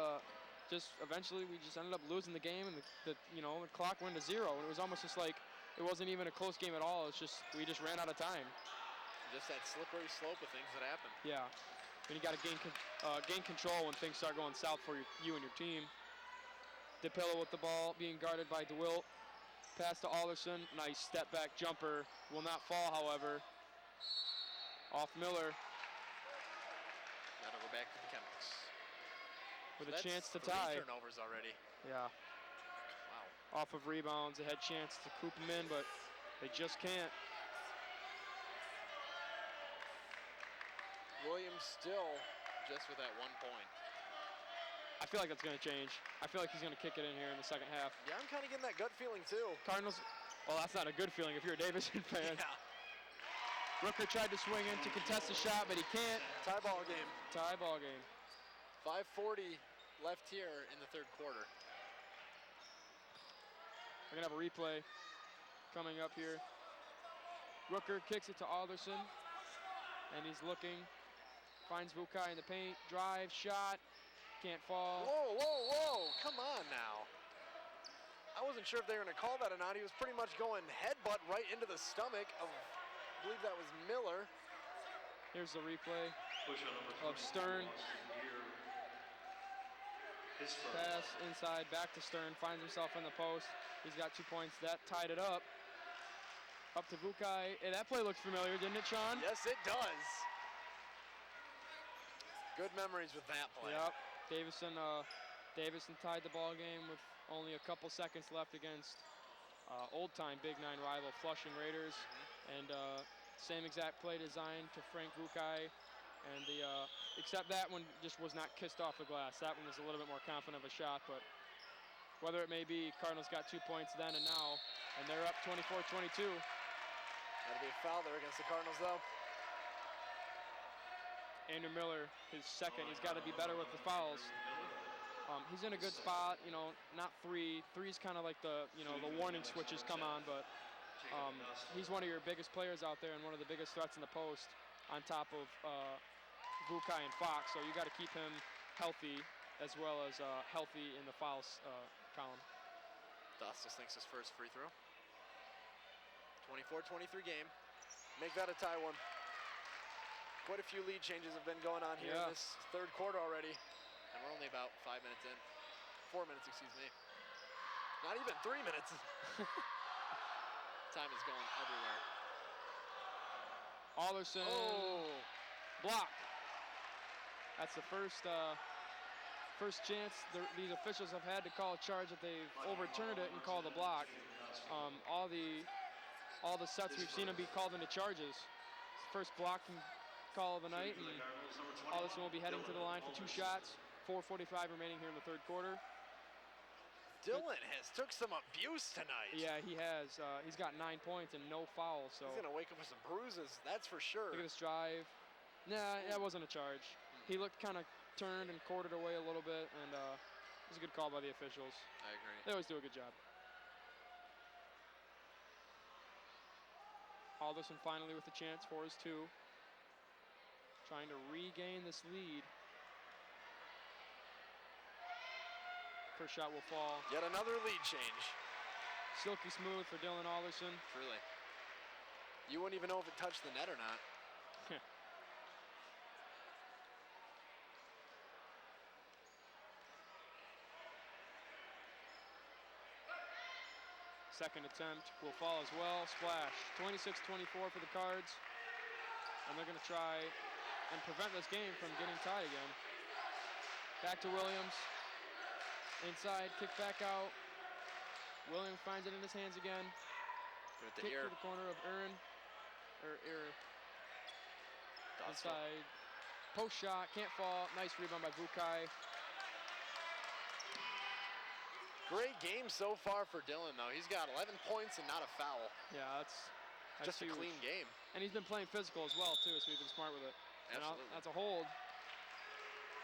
just eventually we just ended up losing the game, and the clock went to 0. And it was almost just like it wasn't even a close game at all. It's just we just ran out of time. Just that slippery slope of things that happen. Yeah, and you got to gain control when things start going south for you and your team. DePillo with the ball, being guarded by DeWilt. Pass to Alderson, nice step back jumper. Will not fall, however. Off Miller. That'll go back to the Chemics. With a chance to tie. Turnovers already. Yeah. Wow. Off of rebounds, they had chance to coop them in, but they just can't. Williams still just with that 1 point. I feel like that's going to change. I feel like he's going to kick it in here in the second half. Yeah, I'm kind of getting that gut feeling too. Cardinals, well, that's not a good feeling if you're a Davison fan. Yeah. Rooker tried to swing in to contest the shot, but he can't. Tie ball game. Tie ball game. 5:40 left here in the third quarter. We're going to have a replay coming up here. Rooker kicks it to Alderson, and he's looking. Finds Vukai in the paint. Drive, shot. Can't fall. Whoa, whoa, whoa. Come on now. I wasn't sure if they were going to call that or not. He was pretty much going headbutt right into the stomach of, I believe that was Miller. Here's the replay of Stern. Pass inside, back to Stern. Finds himself in the post. He's got 2 points. That tied it up. Up to Vukai. Hey, that play looked familiar, didn't it, Sean? Yes, it does. Good memories with that play. Yep. Davison tied the ball game with only a couple seconds left against old-time Big 9 rival Flushing Raiders. And same exact play design to Frank Vukai. And except that one just was not kissed off the glass. That one was a little bit more confident of a shot, but whether it may be, Cardinals got 2 points then and now, and they're up 24-22. That'll be a foul there against the Cardinals, though. Andrew Miller, his second. He's got to be better with the fouls. He's in a good spot, not 3. 3's kind of like the warning switches come on, but he's one of your biggest players out there and one of the biggest threats in the post on top of Vukai and Fox. So you got to keep him healthy as well as healthy in the fouls column. Dostal thinks his first free throw. 24-23 game. Make that a tie one. Quite a few lead changes have been going on here in this third quarter already. And we're only about 5 minutes in. 4 minutes, excuse me. Not even 3 minutes. Time is going everywhere. Alderson. Oh, Block. That's the first chance these officials have had to call a charge that they've overturned it and called a block. All the sets we've seen them be called into charges. It's the first blocking call of the night, and Alderson will be heading to the line for 2 shots. 4:45 remaining here in the third quarter. Dylan has took some abuse tonight. Yeah, he has. He's got 9 points and no fouls. So He's gonna wake up with some bruises, that's for sure. look at this drive. Nah, that wasn't a charge. He looked kind of turned and quartered away a little bit, and it was a good call by the officials. I agree. They always do a good job. Alderson finally with a chance for his 2. Trying to regain this lead. First shot will fall. Yet another lead change. Silky smooth for Dylan Alderson. Truly. You wouldn't even know if it touched the net or not. Second attempt will fall as well. Splash. 26-24 for the Cards. And they're going to try and prevent this game from getting tied again. Back to Williams. Inside, kick back out. Williams finds it in his hands again. With the Kick ear. to the corner of Aaron. Inside. Post shot, can't fall. Nice rebound by Vukai. Great game so far for Dylan, though. He's got 11 points and not a foul. Yeah, that's Just a huge. clean game. And he's been playing physical as well, too, so he's been smart with it. And Absolutely. that's a hold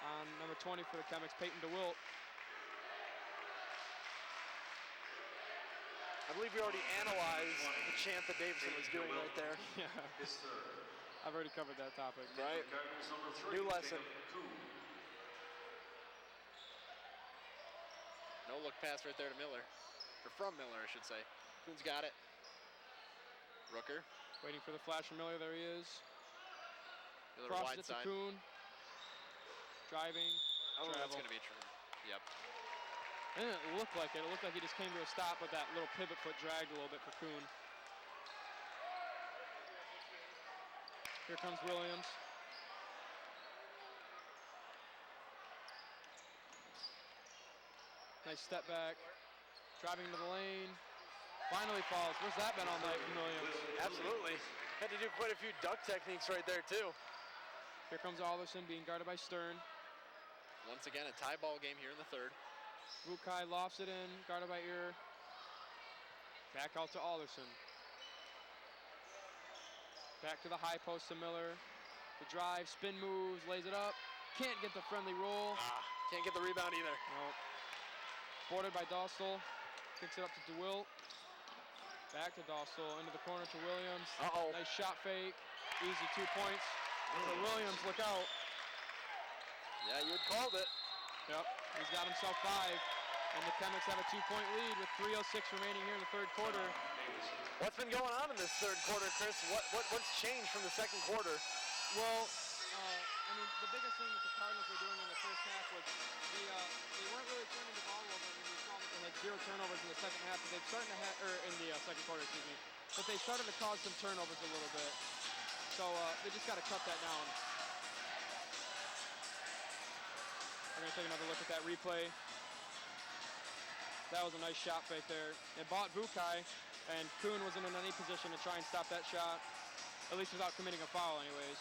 on number 20 for the Chemics, Peyton DeWilt. I believe we already analyzed the chant that Davison was doing right there. Yeah, I've already covered that topic. Right? New lesson. No look pass right there to Miller. Or from Miller, I should say. Kuhn's got it. Rooker. Waiting for the flash from Miller, there he is. Miller Crosses wide it to side. Kuhn. Driving, Oh, that's travel. going to be true. Yep. It didn't look like it. It looked like he just came to a stop, but that little pivot foot dragged a little bit for Kuhn. Here comes Williams. Nice step back. Driving into the lane. Finally falls. Where's that been all night from Williams? Absolutely. Had to do quite a few duck techniques right there, too. Here comes Alderson being guarded by Stern. Once again, a tie ball game here in the third. Vukai lofts it in, guarded by Ear. Back out to Alderson. Back to the high post to Miller. The drive, spin moves, lays it up. Can't get the friendly roll. Can't get the rebound either. Nope. Boarded by Dostal. Kicks it up to DeWilt. Back to Dostal, into the corner to Williams. Uh-oh. Nice shot fake. Easy 2 points. For Williams, look out. Yeah, you had called it. Yep, he's got himself 5. And the Chemics have a 2-point lead with 3:06 remaining here in the third quarter. What's been going on in this third quarter, Chris? What's changed from the second quarter? Well, I mean, the biggest thing that the Cardinals were doing in the first half was they weren't really turning the ball over. I mean, we saw that they had 0 turnovers in the second half, but they've started to have, or in the second quarter, excuse me. But they started to cause some turnovers a little bit. So they just got to cut that down. We're going to take another look at that replay. That was a nice shot fake there. It bought Vukai, and Kuhn wasn't in any position to try and stop that shot, at least without committing a foul anyways.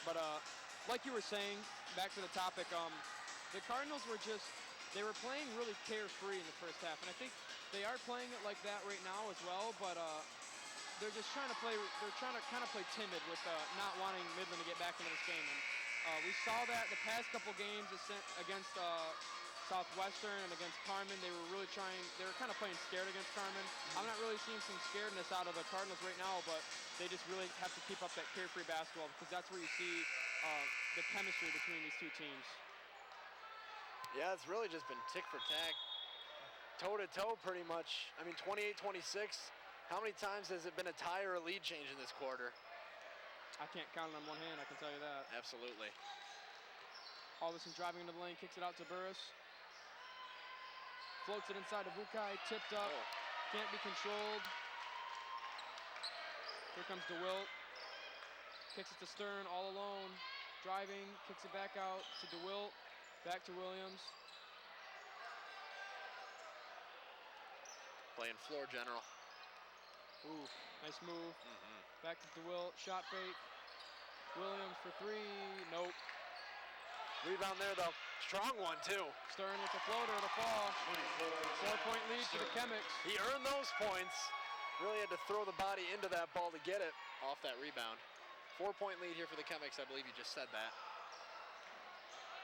But like you were saying, back to the topic, the Cardinals were they were playing really carefree in the first half, and I think they are playing it like that right now as well, but they're just trying to kind of play timid with not wanting Midland to get back into this game. And we saw that the past couple games against Southwestern and against Carmen. They were kind of playing scared against Carmen. I'm not really seeing some scaredness out of the Cardinals right now, but they just really have to keep up that carefree basketball because that's where you see the chemistry between these two teams. Yeah, it's really just been tick for tack, toe-to-toe pretty much. I mean, 28-26. How many times has it been a tie or a lead change in this quarter? I can't count it on one hand, I can tell you that. Absolutely. Alderson driving into the lane, kicks it out to Burris. Floats it inside to Vukai, tipped up, can't be controlled. Here comes DeWilt. kicks it to Stern all alone. Driving, kicks it back out to DeWilt. Back to Williams. Playing floor general. Ooh, nice move. Back to DeWilt, shot fake. Williams for three, nope. Rebound there though. Strong one too. Stern with the floater to fall. 4-point lead for the Chemics. He earned those points. Really had to throw the body into that ball to get it off that rebound. 4-point lead here for the Chemics. I believe you just said that.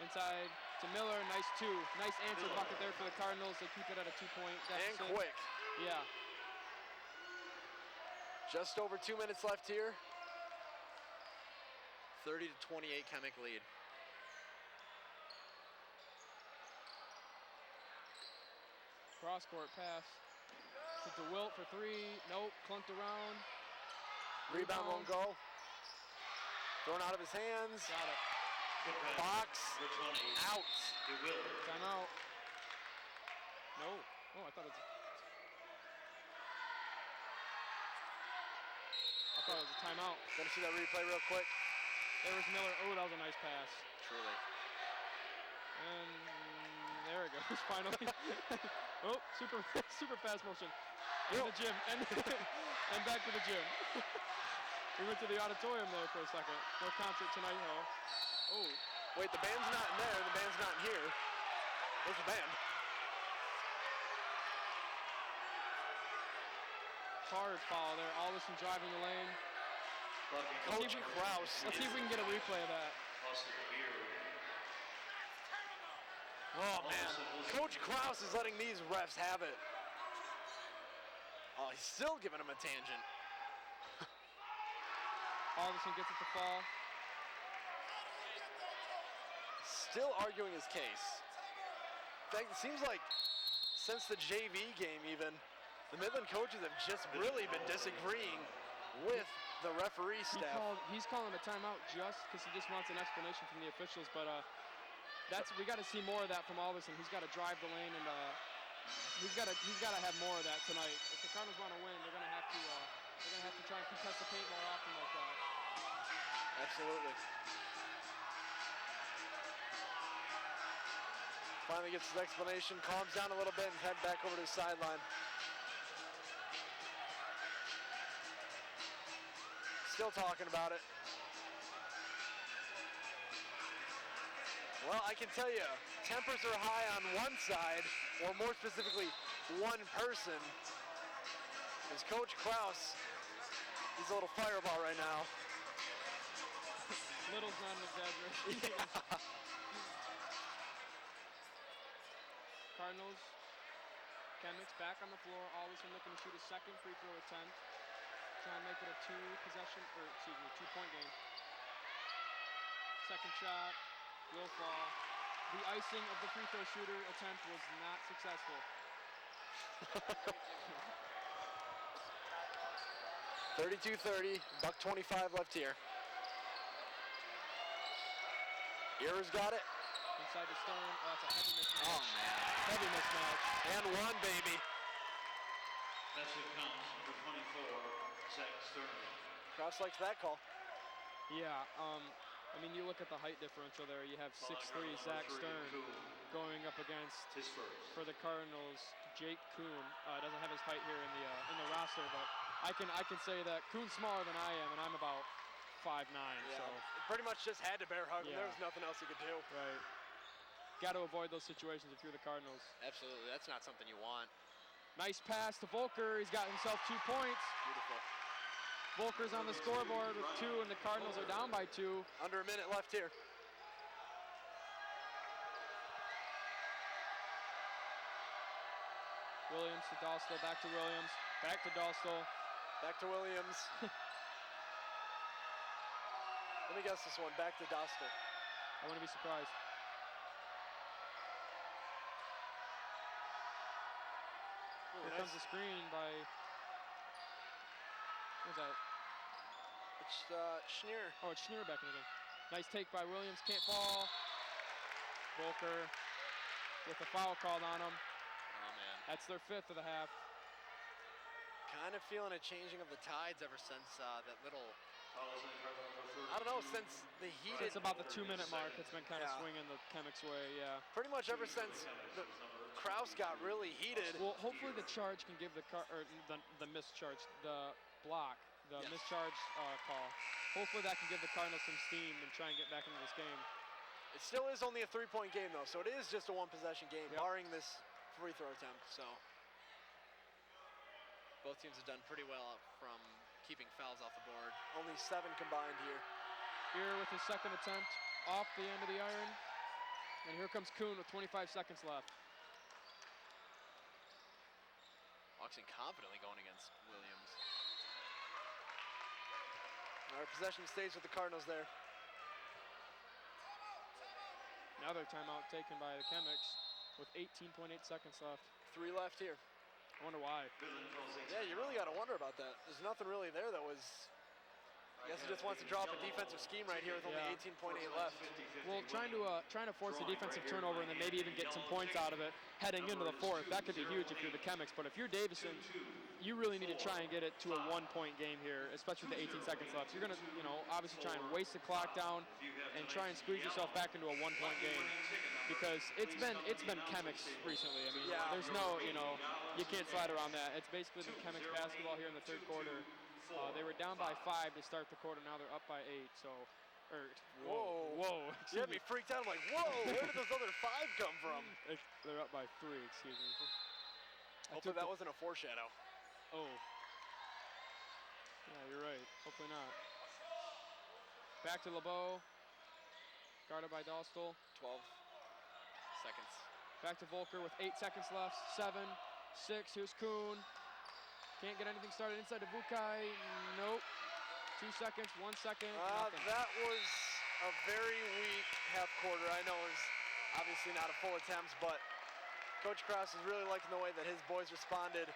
Inside to Miller, nice two. Nice answer bucket there for the Cardinals. They keep it at a 2-point deficit. And quick. Yeah. Just over 2 minutes left here. 30 to 28 Chemic lead. Cross court pass to DeWilt for three. Nope, clunked around. Rebound won't go. Thrown out of his hands. Got it. Box. Out. Timeout. No. Oh, I thought it was a timeout. Gonna see that replay real quick. There was Miller. Oh, that was a nice pass. Truly. And there it goes, finally. Oh, super fast motion. In the gym, and back to the gym. We went to the auditorium there for a second. No concert tonight, though. Oh. Wait, the band's not in there, the band's not in here. Where's the band? Hard foul there. Allison driving the lane. Coach Kraus. Let's see if we can get a replay of that. Oh, man. Coach Kraus is letting these refs have it. Oh, he's still giving him a tangent. Allison gets it to fall. Still arguing his case. In fact, it seems like since the JV game even, the Midland coaches have just really been disagreeing with the referee staff. He's calling a timeout just because he just wants an explanation from the officials, but we got to see more of that from Allison. He's got to drive the lane, and he's got to have more of that tonight. If the Cardinals want to win, they're going to have to try and contest the paint more often like that. Absolutely. Finally gets his explanation, calms down a little bit, and head back over to the sideline. Still talking about it. Well, I can tell you, tempers are high on one side, or more specifically, one person. Because Coach Kraus, he's a little fireball right now. Little's not an exaggeration. Yeah. Cardinals, Chemics back on the floor. Allison looking to shoot a second free throw attempt. Trying to make it a 2-point game. Second shot will fall. The icing of the free throw shooter attempt was not successful. 32-30, $1:25 left here. Ears got it. Inside the Stern. Oh, that's a heavy mismatch. Oh, man. Heavy mismatch. And one, baby. That's what counts, number 24, Zach Stern. Kraus likes that call. Yeah, I mean, you look at the height differential there. You have 6'3" Zach Stern going up against, His first. for the Cardinals, Jake Kuhn. Doesn't have his height here in the roster, but I can say that Kuhn's smaller than I am, and I'm about 5'9", Yeah, so. pretty much just had to bear hug him. Yeah. There was nothing else he could do. Right. Got to avoid those situations if you're the Cardinals. Absolutely, that's not something you want. Nice pass to Volker. He's got himself 2 points. Beautiful. Volker's on the scoreboard with 2, and the Cardinals are down by 2. Under a minute left here. Williams to Dahlstall, back to Williams, back to Dahlstall. Back to Williams. Let me guess this one, back to Dostal. I wouldn't be surprised. Here nice. comes the screen by, what's that? It's Schneer. Oh, it's Schneer back in again. Nice take by Williams, can't fall. Volker with a foul called on him. Oh, man. That's their 5th of the half. Kind of feeling a changing of the tides ever since that little I don't know, since the heated, It's about the 2-minute mark. It's been kind of Yeah. swinging the Chemics way, yeah. pretty much ever since the Kraus got really heated. Well, hopefully the charge can give the the mischarge, the block, the Yes. mischarge call. Hopefully that can give the Cardinals some steam and try and get back into this game. It still is only a 3-point game, though, so it is just a one-possession game, Yep. barring this free throw attempt. So both teams have done pretty well from keeping fouls off the board. Only 7 combined here. Here with his second attempt off the end of the iron. And here comes Kuhn with 25 seconds left. Oxen confidently going against Williams. Our possession stays with the Cardinals there. Another timeout taken by the Chemics with 18.8 seconds left. 3 left here. I wonder why. Yeah, you really got to wonder about that. There's nothing really there that was. I guess he just wants to drop a defensive scheme right here with only Yeah. 18.8 left. Well, trying to force a defensive turnover and then maybe even get some points out of it heading into the fourth. That could be huge if you're the Chemics. But if you're Davison, you really need to try and get it to a 1-point game here, especially with the 18 seconds left. You're gonna, obviously try and waste the clock down and try and squeeze yourself back into a 1-point game because it's been Chemics recently. I mean, Yeah. there's no, you can't slide around that. It's basically been Chemics basketball here in the third quarter. They were down by 5 to start the quarter. Now they're up by 8. So, whoa. You had me freaked out. I'm like, whoa, where did those other 5 come from? They're up by 3. Excuse me. Hopefully that wasn't a foreshadow. Oh. Yeah, you're right. Hopefully not. Back to LeBeau. Guarded by Dostal. 12 seconds. Back to Volker with 8 seconds left. 7, 6. Here's Kuhn. Can't get anything started inside to Vukai. Nope. 2 seconds, 1 second, nothing. That was a very weak half quarter. I know it was obviously not a full attempt, but Coach Kraus is really liking the way that his boys responded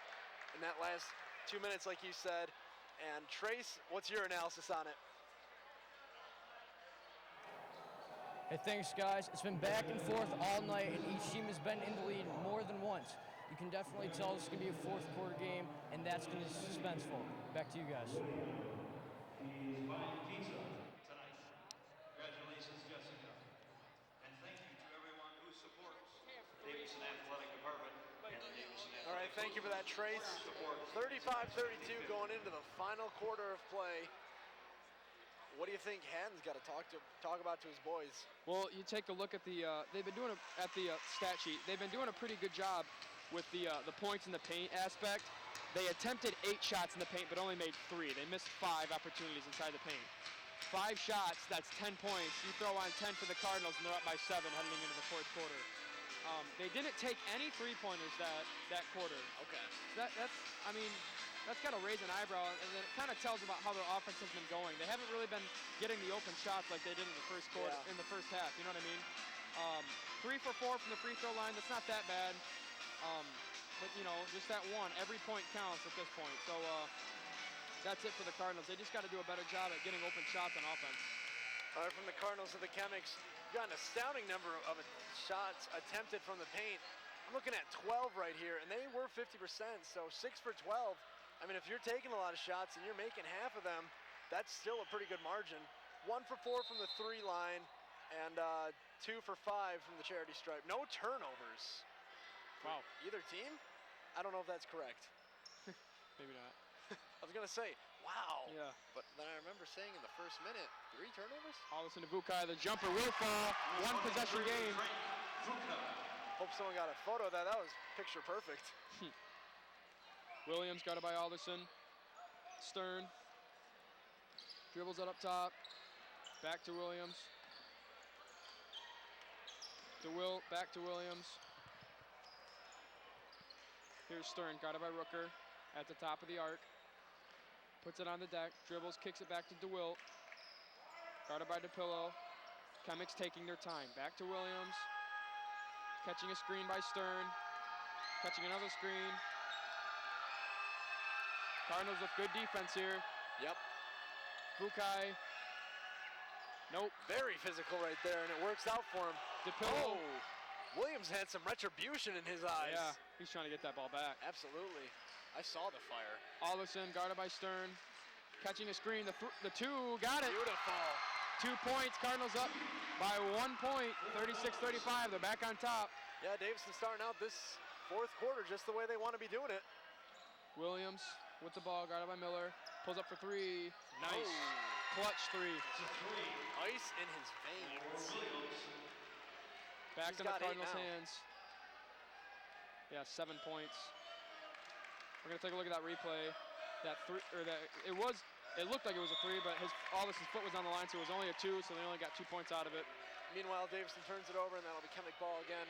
in that last 2 minutes, like you said. And Trace, what's your analysis on it? Hey, thanks, guys. It's been back and forth all night, and each team has been in the lead more than once. You can definitely tell this is going to be a fourth quarter game, and that's going to be suspenseful. Back to you guys. Congratulations, Jessica. And thank you to everyone who supports Davison Athletic Department and the Davison All right, thank you for that, Trace. 35-32 going into the final quarter of play. What do you think Haddon's got to talk about to his boys? Well, you take a look at the they've been doing at the stat sheet. They've been doing a pretty good job with the points in the paint aspect. They attempted 8 shots in the paint, but only made 3. They missed 5 opportunities inside the paint. 5 shots, that's 10 points. You throw on 10 for the Cardinals, and they're up by 7 heading into the fourth quarter. They didn't take any 3-pointers that quarter. Okay. That's got to raise an eyebrow, and then it kind of tells about how their offense has been going. They haven't really been getting the open shots like they did in the first quarter, in the first half. You know what I mean? 3 for 4 from the free throw line. That's not that bad. But just that one. Every point counts at this point. So that's it for the Cardinals. They just got to do a better job at getting open shots on offense. All right, from the Cardinals to the Chemics, you got an astounding number of shots attempted from the paint. I'm looking at 12 right here, and they were 50%, so 6 for 12. I mean, if you're taking a lot of shots and you're making half of them, that's still a pretty good margin. 1 for 4 from the 3 line, and 2 for 5 from the charity stripe. No turnovers. Wow. Either team? I don't know if that's correct. Maybe not. I was gonna say, wow. Yeah. But then I remember saying in the first minute, 3 turnovers? Allison to Vukai, the jumper will fall. 1 possession game. Hope someone got a photo of that. That was picture perfect. Williams got it by Alderson. Stern. Dribbles it up top. Back to Williams. DeWilt, back to Williams. Here's Stern, got it by Rooker at the top of the arc. Puts it on the deck, dribbles, kicks it back to DeWilt. Guarded by DePillo. Chemics taking their time. Back to Williams. Catching a screen by Stern. Catching another screen. Cardinals with good defense here. Yep. Vukai. Nope. Very physical right there, and it works out for him. DePillo. Oh, Williams had some retribution in his eyes. Yeah, he's trying to get that ball back. Absolutely. I saw the fire. Alderson guarded by Stern. catching a screen. The two, got it. Beautiful. 2 points, Cardinals up by 1 point, 36-35. They're back on top. Yeah, Davison starting out this fourth quarter just the way they want to be doing it. Williams with the ball, guarded by Miller. Pulls up for three. Nice. Oh. Clutch three. Ice in his veins. Back He's in the got 8 Cardinals' now. hands. Yeah, 7 points. We're gonna take a look at that replay. That three, or that it looked like it was a three, but Alderson's foot was on the line, so it was only a 2, so they only got 2 points out of it. Meanwhile, Davison turns it over, and that'll be Chemic ball again.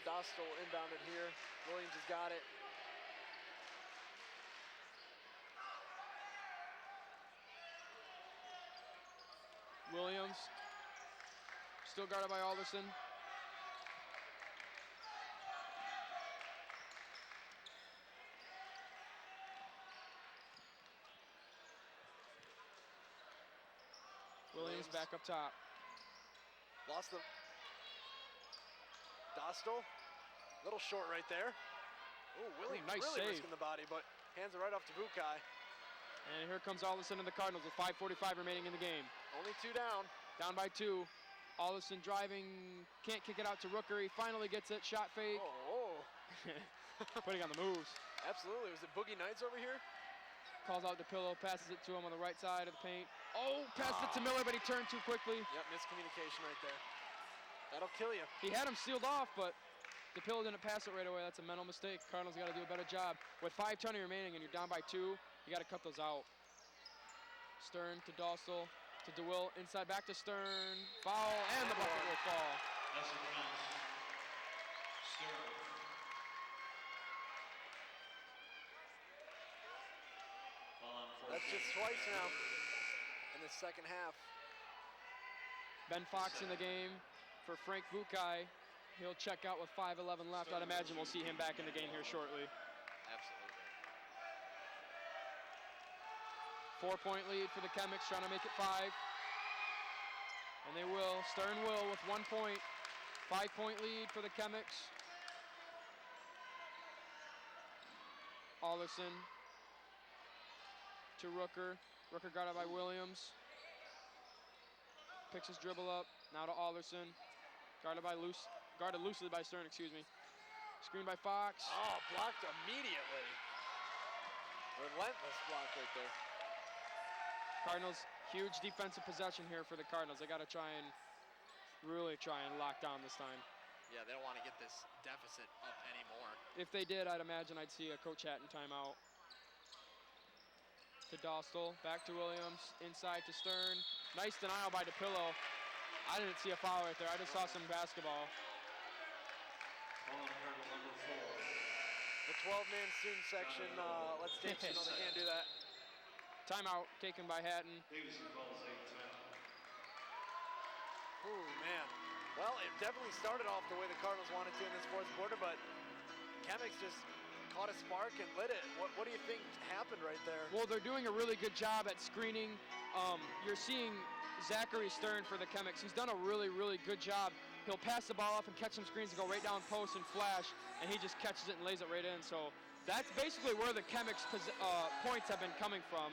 Dostal inbounded here. Williams has got it. Williams, still guarded by Alderson. Williams back up top. Lost the Dostal. Little short right there. Oh, Williams nice really save. risking the body, but hands it right off to Bukai. And here comes Alderson and the Cardinals with 5:45 remaining in the game. Only 2 down. Down by 2. Alderson driving, can't kick it out to Rooker. He finally gets it, shot fake. Oh, Putting on the moves. absolutely. Was it Boogie Nights over here? Calls out DePillo, passes it to him on the right side of the paint. Oh, passed it to Miller, but he turned too quickly. Yep, miscommunication right there. That'll kill you. He had him sealed off, but DePillo didn't pass it right away. That's a mental mistake. Cardinals got to do a better job. With 5:20 remaining and you're down by 2, you got to cut those out. Stern to Dostal to DeWill, inside back to Stern. Foul, and the bucket will fall. That's a count. Stern. That's just twice now in the second half. Ben Fox in the game for Frank Bukai. He'll check out with 5:11 left. I'd imagine we'll see him back in the game here shortly. Absolutely. 4-point lead for the Chemics, trying to make it 5. And they will. Stern will with 1 point. 5-point lead for the Chemics. Alderson to Rooker. Rooker guarded by Williams. Picks his dribble up. Now to Alderson. Guarded loosely by Stern, excuse me. Screen by Fox. Oh, blocked immediately. Relentless block right there. Cardinals, huge defensive possession here for the Cardinals. They got to really try and lock down this time. Yeah, they don't want to get this deficit up anymore. If they did, I'd imagine I'd see a Coach Hatton timeout. To Dostal, back to Williams, inside to Stern. Nice denial by DePillo. I didn't see a foul right there. I just saw some basketball. Calling Cardinal number 4. The 12-man student section, let's take they can't do that. Timeout taken by Hatton. Davison calls a timeout. Ooh, man. Well, it definitely started off the way the Cardinals wanted to in this fourth quarter, but Chemics just caught a spark and lit it. What do you think happened right there? Well, they're doing a really good job at screening. You're seeing Zachary Stern for the Chemics. He's done a really, really good job. He'll pass the ball off and catch some screens and go right down post and flash, and he just catches it and lays it right in. So that's basically where the Chemics points have been coming from.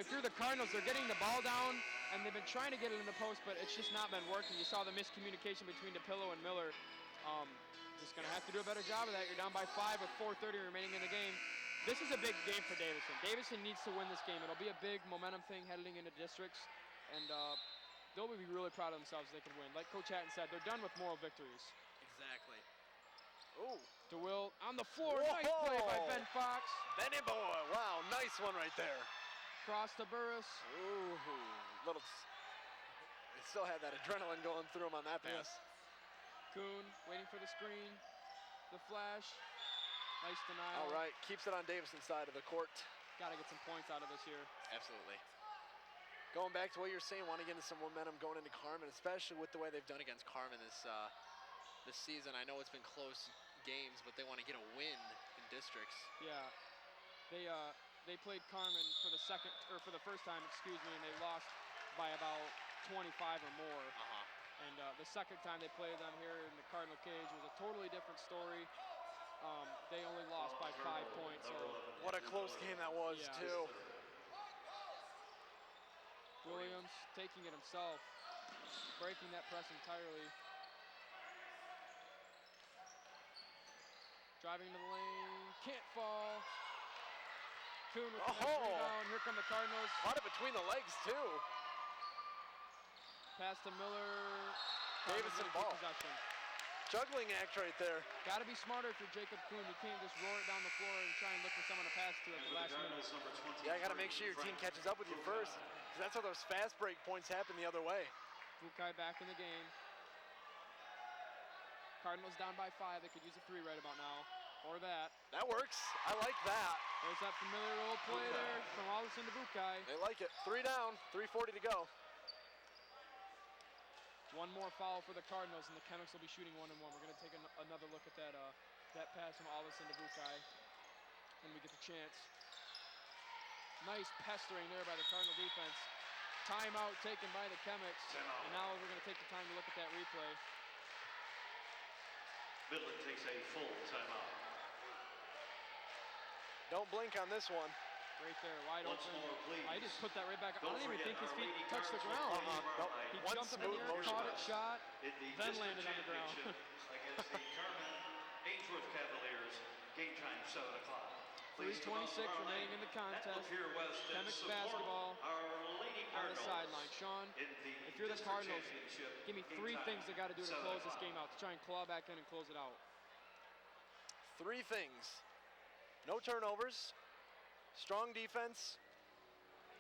If you're the Cardinals, they're getting the ball down, and they've been trying to get it in the post, but it's just not been working. You saw the miscommunication between DePillo and Miller. Just going to have to do a better job of that. You're down by 5 with 4:30 remaining in the game. This is a big game for Davison. Davison needs to win this game. It'll be a big momentum thing heading into districts, and they'll be really proud of themselves if they can win. Like Coach Hatton said, they're done with moral victories. Exactly. Ooh. DeWill on the floor. Whoa! Nice play by Ben Fox. Benny boy. Wow, nice one right there. Cross to Burris. Ooh. They still had that adrenaline going through him on that pass. Kuhn waiting for the screen. The flash. Nice denial. All right, keeps it on Davison's side of the court. Got to get some points out of this here. Absolutely. Going back to what you're saying, want to get into some momentum going into Carmen, especially with the way they've done against Carmen this season. I know it's been close games, but they want to get a win in districts. Yeah. They played Carmen for the first time, and they lost by about 25 or more. And the second time they played them here in the Cardinal Cage was a totally different story. they only lost by 5 points. So What a close game that was, Yeah. too. Williams taking it himself, breaking that press entirely. Driving to the lane, can't fall. Kuhn with the nice rebound. Here come the Cardinals. Caught it between the legs, too. Pass to Miller. Davison Cardinals ball. with possession. Juggling act right there. Got to be smarter if you're Jacob Kuhn. You can't just roar it down the floor and try and look for someone to pass to at the last minute. Yeah, got to make sure your team catches up with you first. 'Cause that's how those fast break points happen the other way. Bukai back in the game. Cardinals down by 5. They could use a 3 right about now. Or that. That works. I like that. There's that familiar old play there from Allison to Bukai. They like it. 3 down, 3:40 to go. One more foul for the Cardinals, and the Chemics will be shooting 1-1. We're going to take another look at that pass from Allison to Bukai when we get the chance. Nice pestering there by the Cardinal defense. Timeout taken by the Chemics. And now we're going to take the time to look at that replay. Midland takes a full timeout. Don't blink on this one. Right there, wide Once open. more, please. I just put that right back. I Don't don't even forget think his our feet Lady touched the Cardinals ground. will play Nope. He One jumped up in smooth the air, motion. caught it, shot, In the then district landed on the ground. championship against the Carmen Ainsworth Cavaliers. Game time 7 o'clock. Please come out 3:26 tomorrow remaining night in the at contest. Lapeer West and Chemics support basketball our Lady on the Cardinals sideline. Sean, in the if you're the district Cardinals, championship. give me Game 3 time, things they got to do to 7 close this o'clock. game out, to try and claw back in and close it out. 3 things. No turnovers, strong defense,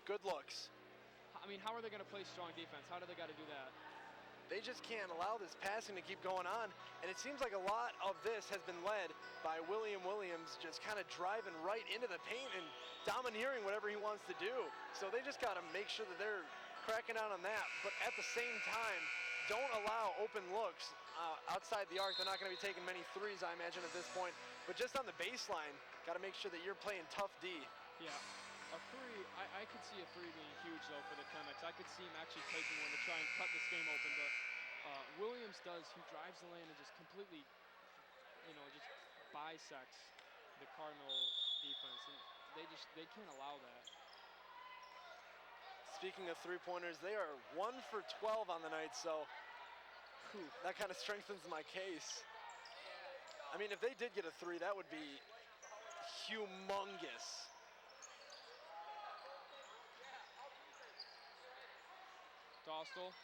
good looks. I mean, how are they going to play strong defense? How do they got to do that? They just can't allow this passing to keep going on. And it seems like a lot of this has been led by Williams just kind of driving right into the paint and domineering whatever he wants to do. So they just got to make sure that they're cracking down on that. But at the same time, don't allow open looks outside the arc. They're not going to be taking many threes, I imagine, at this point. But just on the baseline, got to make sure that you're playing tough D. Yeah. A 3, I could see a 3 being huge, though, for the Chemics. I could see him actually taking one to try and cut this game open. But Williams he drives the lane and just completely, just bisects the Cardinal defense. And they can't allow that. Speaking of three-pointers, they are 1 for 12 on the night, so that kind of strengthens my case. I mean, if they did get a 3, that would be humongous. Dostal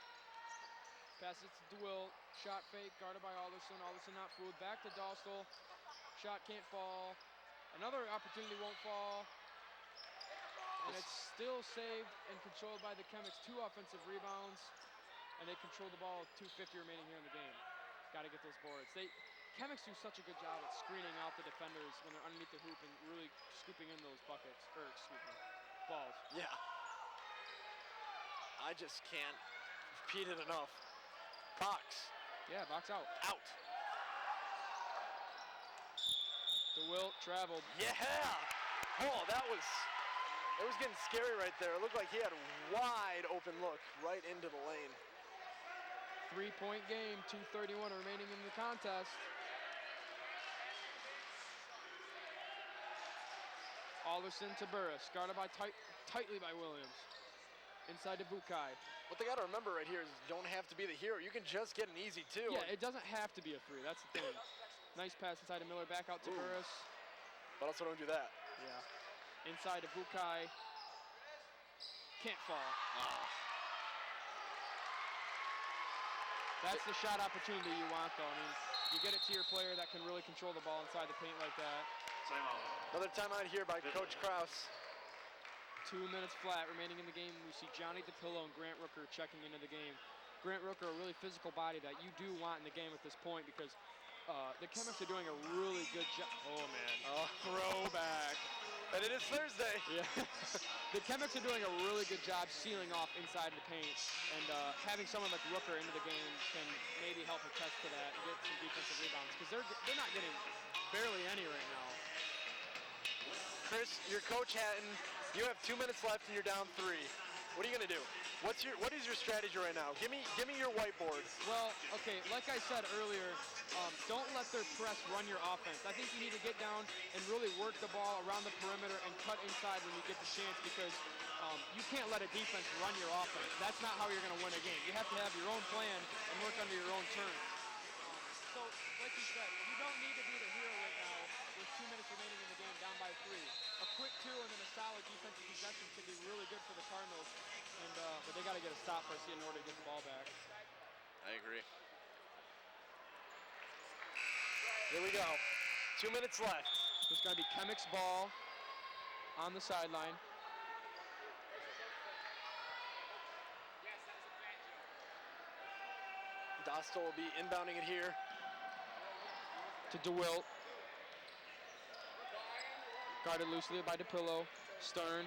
passes to DeWill. Shot fake, guarded by Alderson. Alderson not fooled. Back to Dostal. Shot can't fall. Another opportunity won't fall. And it's still saved and controlled by the Chemics. 2 offensive rebounds, and they control the ball with 2:50 remaining here in the game. Got to get those boards. Chemics do such a good job at screening out the defenders when they're underneath the hoop and really scooping in those buckets, balls. Yeah. I just can't repeat it enough. Box. Yeah, box out. Out. DeWill traveled. Yeah. Oh, it was getting scary right there. It looked like he had a wide open look right into the lane. 3-point game, 2:31 remaining in the contest. Alderson to Burris, guarded by tightly by Williams. Inside to Bukai. What they got to remember right here is you don't have to be the hero. You can just get an easy 2. Yeah, it doesn't have to be a 3. That's the thing. Nice pass inside to Miller, back out to Burris. But also don't do that. Yeah. Inside to Bukai. Can't fall. That's the shot opportunity you want, though. I mean, you get it to your player that can really control the ball inside the paint like that. Timeout. Another timeout here by Coach Krause. 2 minutes flat remaining in the game. We see Johnny DePillo and Grant Rooker checking into the game. Grant Rooker, a really physical body that you do want in the game at this point because the Chemics are doing a really good job. Oh, man. Throwback. And it is Thursday. Yeah. The Chemics are doing a really good job sealing off inside the paint, and having someone like Rooker into the game can maybe help attest to that and get some defensive rebounds because they're not getting barely any right now. Chris, you're Coach Hatton. You have 2 minutes left and you're down 3. What are you gonna do? What is your strategy right now? Give me your whiteboard. Well, okay, like I said earlier, don't let their press, run your offense. I think you need to get down and really work the ball around the perimeter and cut inside when you get the chance, because you can't let a defense run your offense. That's not how you're going to win a game. You have to have your own plan and work under your own terms. So, like you said, you don't need to be the hero right now with 2 minutes remaining in the game, down by 3. A quick 2 and then a solid defensive possession could be really good for the Cardinals, and but they got to get a stop first in order to get the ball back. I agree. Here we go. 2 minutes left. It's going to be Chemic's ball on the sideline. Dostal will be inbounding it here. To DeWilt. Guarded loosely by DePillo. Stern.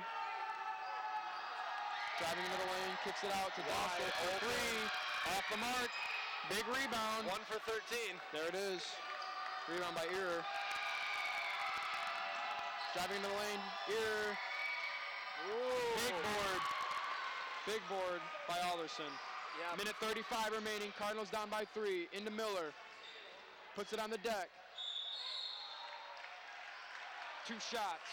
Driving into the lane, kicks it out to Dostal for 3. Off the mark. Big rebound. 1 for 13. There it is. Rebound by Ear. Driving into the lane. Ear. Big board. Big board by Alderson. Yeah. Minute 35 remaining. Cardinals down by 3. Into Miller. Puts it on the deck. 2 shots.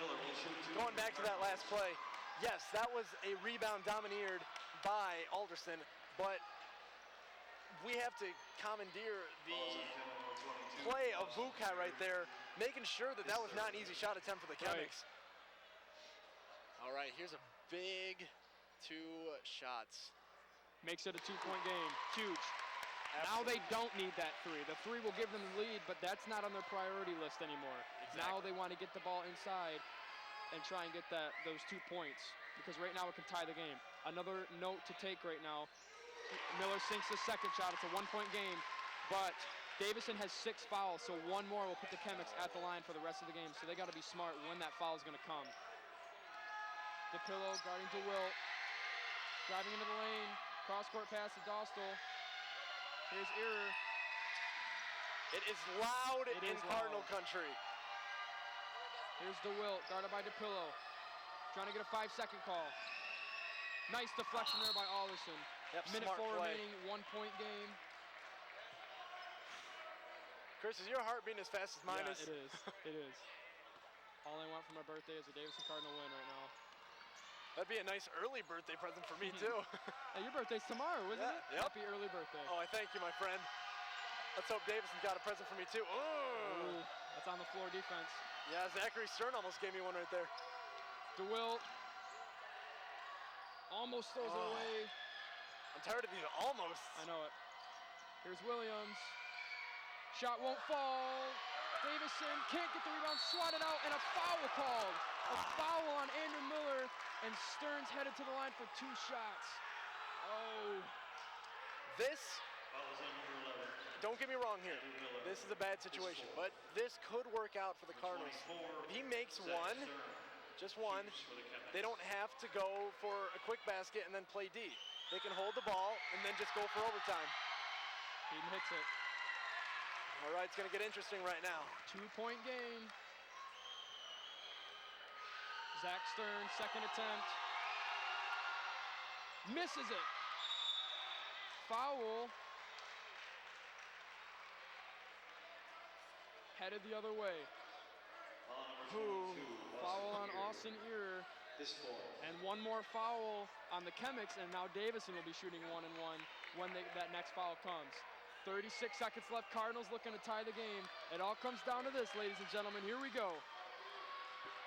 Miller will shoot 2. Going back to that last play, yes, that was a rebound domineered by Alderson, but we have to commandeer the play of Bukai right there, making sure that that was not an easy shot attempt for the Chemics. All right, here's a big 2 shots. Makes it a 2-point game. Huge. Now they don't need that 3. The 3 will give them the lead, but that's not on their priority list anymore. Now they want to get the ball inside and try and get those 2 points, because right now it can tie the game. Another note to take right now, Miller sinks the second shot. It's a 1-point game, but Davison has 6 fouls, so 1 more will put the Chemics at the line for the rest of the game, so they got to be smart when that foul is going to come. DePillo guarding DeWilt, driving into the lane, cross-court pass to Dostal. Here's Ear. It is loud in Cardinal loud. country. Here's DeWilt, guarded by DePillo. Trying to get a 5-second call. Nice deflection there by Alderson. Yep, Minute smart 4 play. remaining, 1-point game. Chris, is your heart beating as fast as mine Yeah, is? it is. It is. All I want for my birthday is a Davison Cardinal win right now. That'd be a nice early birthday present for me, too. Hey, your birthday's tomorrow, isn't it? Yep. Happy early birthday. Oh, I thank you, my friend. Let's hope Davison got a present for me, too. Ooh, that's on the floor defense. Yeah, Zachary Stern almost gave me one right there. DeWilt almost throws it away. I'm tired of these almost. I know it. Here's Williams. Shot won't fall. Davison can't get the rebound, swatted out, and a foul called. A foul on Andrew Miller, and Stern's headed to the line for 2 shots. Oh. This, Foul is on number 11. don't get me wrong here, this is a bad situation, but this could work out for the Cardinals. If he makes one, just one, they don't have to go for a quick basket and then play D. They can hold the ball and then just go for overtime. He hits it. All right, it's going to get interesting right now. 2-point game. Zach Stern, second attempt. Misses it. Foul. Headed the other way. Foul on Austin Ear. And 1 more foul on the Chemics, and now Davison will be shooting 1-1 when that next foul comes. 36 seconds left. Cardinals looking to tie the game. It all comes down to this, ladies and gentlemen. Here we go.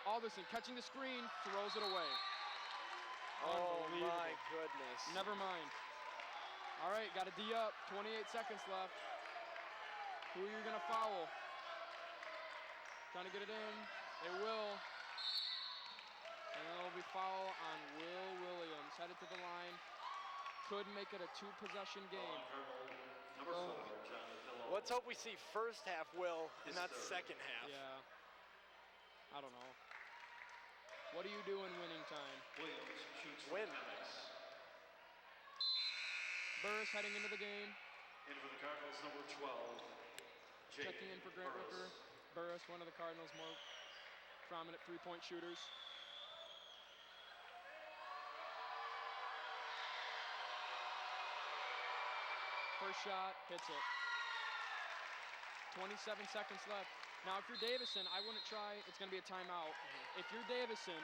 Alderson catching the screen, throws it away. Oh my Unbelievable. goodness. Never mind. All right, got a D up. 28 seconds left. Who are you going to foul? Trying to get it in. They will. And it'll be foul on Will Williams. Headed to the line. Could make it a 2-possession game. Number 4, John DePillo. Let's hope we see first half Will and not second half. Yeah. I don't know. What do you do in winning time? Williams shoots for Win. the Chemics. Burris heading into the game. In for the Cardinals, number 12, Jake Checking in for Grant Burris. Rooker. Burris, one of the Cardinals' more prominent 3-point shooters. First shot, hits it. 27 seconds left. Now, if you're Davison, I wouldn't try. It's going to be a timeout. If you're Davison,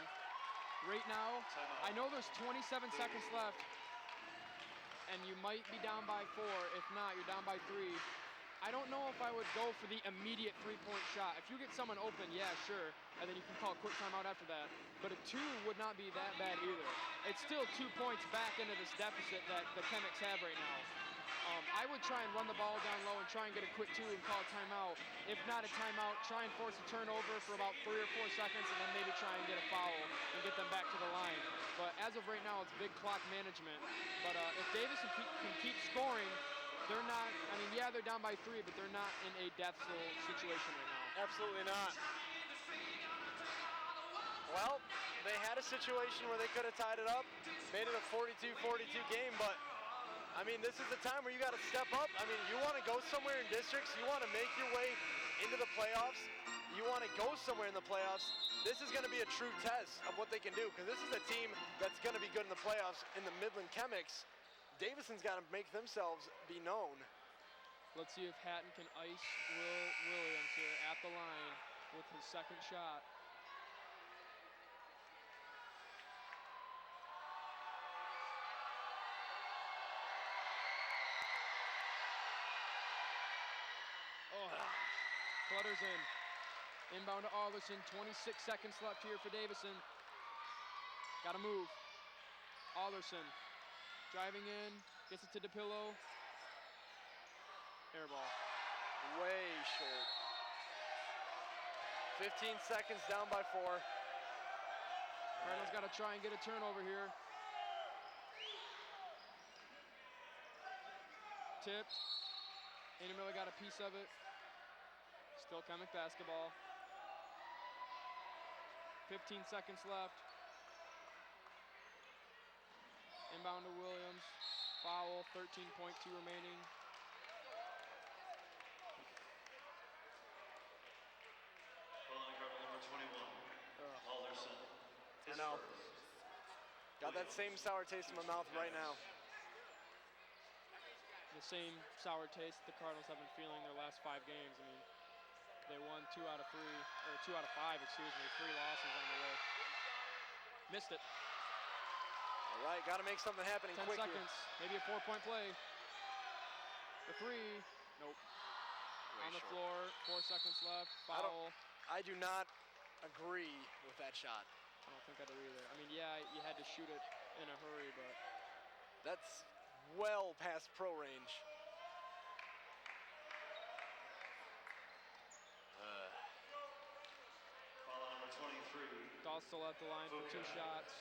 right now, I know there's 27 seconds left, and you might be down by 4. If not, you're down by 3. I don't know if I would go for the immediate three-point shot. If you get someone open, yeah, sure, and then you can call a quick timeout after that. But a 2 would not be that bad either. It's still 2 points back into this deficit that the Chemics have right now. I would try and run the ball down low and try and get a quick 2 and call a timeout. If not a timeout, try and force a turnover for about 3 or 4 seconds and then maybe try and get a foul and get them back to the line. But as of right now, it's big clock management. But if Davison can keep scoring, they're not, I mean, yeah, they're down by 3, but they're not in a death situation right now. Absolutely not. Well, they had a situation where they could have tied it up, made it a 42-42 game, but I mean, this is the time where you got to step up. I mean, you want to go somewhere in districts, you want to make your way into the playoffs, you want to go somewhere in the playoffs. This is going to be a true test of what they can do, because this is a team that's going to be good in the playoffs in the Midland Chemics. Davison's got to make themselves be known. Let's see if Hatton can ice Will Williams here at the line with his second shot. Oh, clutters in. Inbound to Alderson, 26 seconds left here for Davison. Gotta move. Alderson driving in, gets it to DePillo. Air ball. Way short. 15 seconds down by 4. Cardinals gotta try and get a turnover here. Tipped. Miller got a piece of it. Still Chemic basketball. 15 seconds left. Inbound to Williams. Foul, 13.2 remaining. Calling card number 21. Alderson. I know. Got that same sour taste in my mouth right now. The same sour taste the Cardinals have been feeling their last 5 games. I mean, they won 2 out of 3, or 2 out of 5, excuse me, 3 losses on the way. Missed it. All right, got to make something happen 10 quick seconds, maybe a 4-point play. The 3, nope. Way On the short. floor, 4 seconds left, foul. I do not agree with that shot. I don't think I do either. I mean, yeah, you had to shoot it in a hurry, but That's well past pro range. Calling number 23. Dahl still at the line for 2 shots.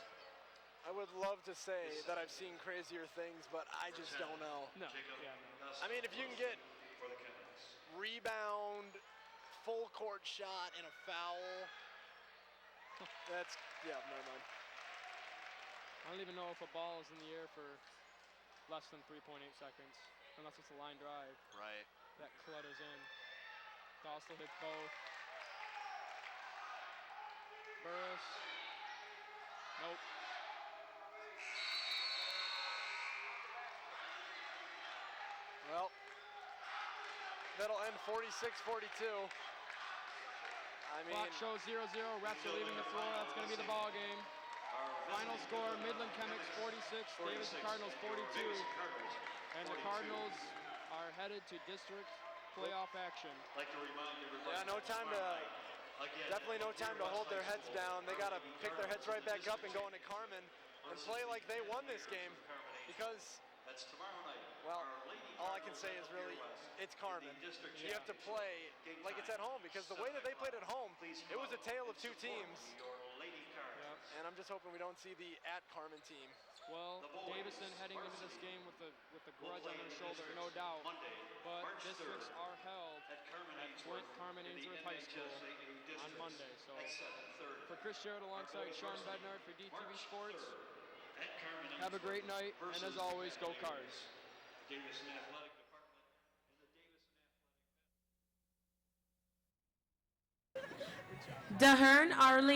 I would love to say that I've seen crazier things, but I just don't know. No, Jacob yeah, no. I mean, if you can get for the Chemics. rebound, full court shot, and a foul, that's, yeah, never mind. I don't even know if a ball is in the air for less than 3.8 seconds, unless it's a line drive. Right. That clutters in. Dahl still hits both. Burris. Nope. Well, that'll end 46-42. I mean, Clock shows 0-0. Refs are leaving the floor. That's going to be the ball game. Final score, Midland Chemics 46, Davison Cardinals 42. And the Cardinals are headed to district playoff action. Like to remind everybody. yeah, no time to, definitely no time to hold their heads down. They got to pick their heads right back up and go into Carmen and play like they won this game, because, That's tomorrow night. well, all I can say is really, it's Carmen. You have to play like it's at home, because the way that they played at home, it was a tale of 2 teams. Yep. And I'm just hoping we don't see the at Carmen team. Well, Davison heading into this game with a grudge on their shoulder, no doubt. But districts are held at Flint Carmen Ainsworth High School on Monday. So for Chris Jarrett alongside Sean Bednard for DTV Sports, have a great night, and as always, go Cards. Davison Athletic Department and the Davison Athletic Dahern Arlene.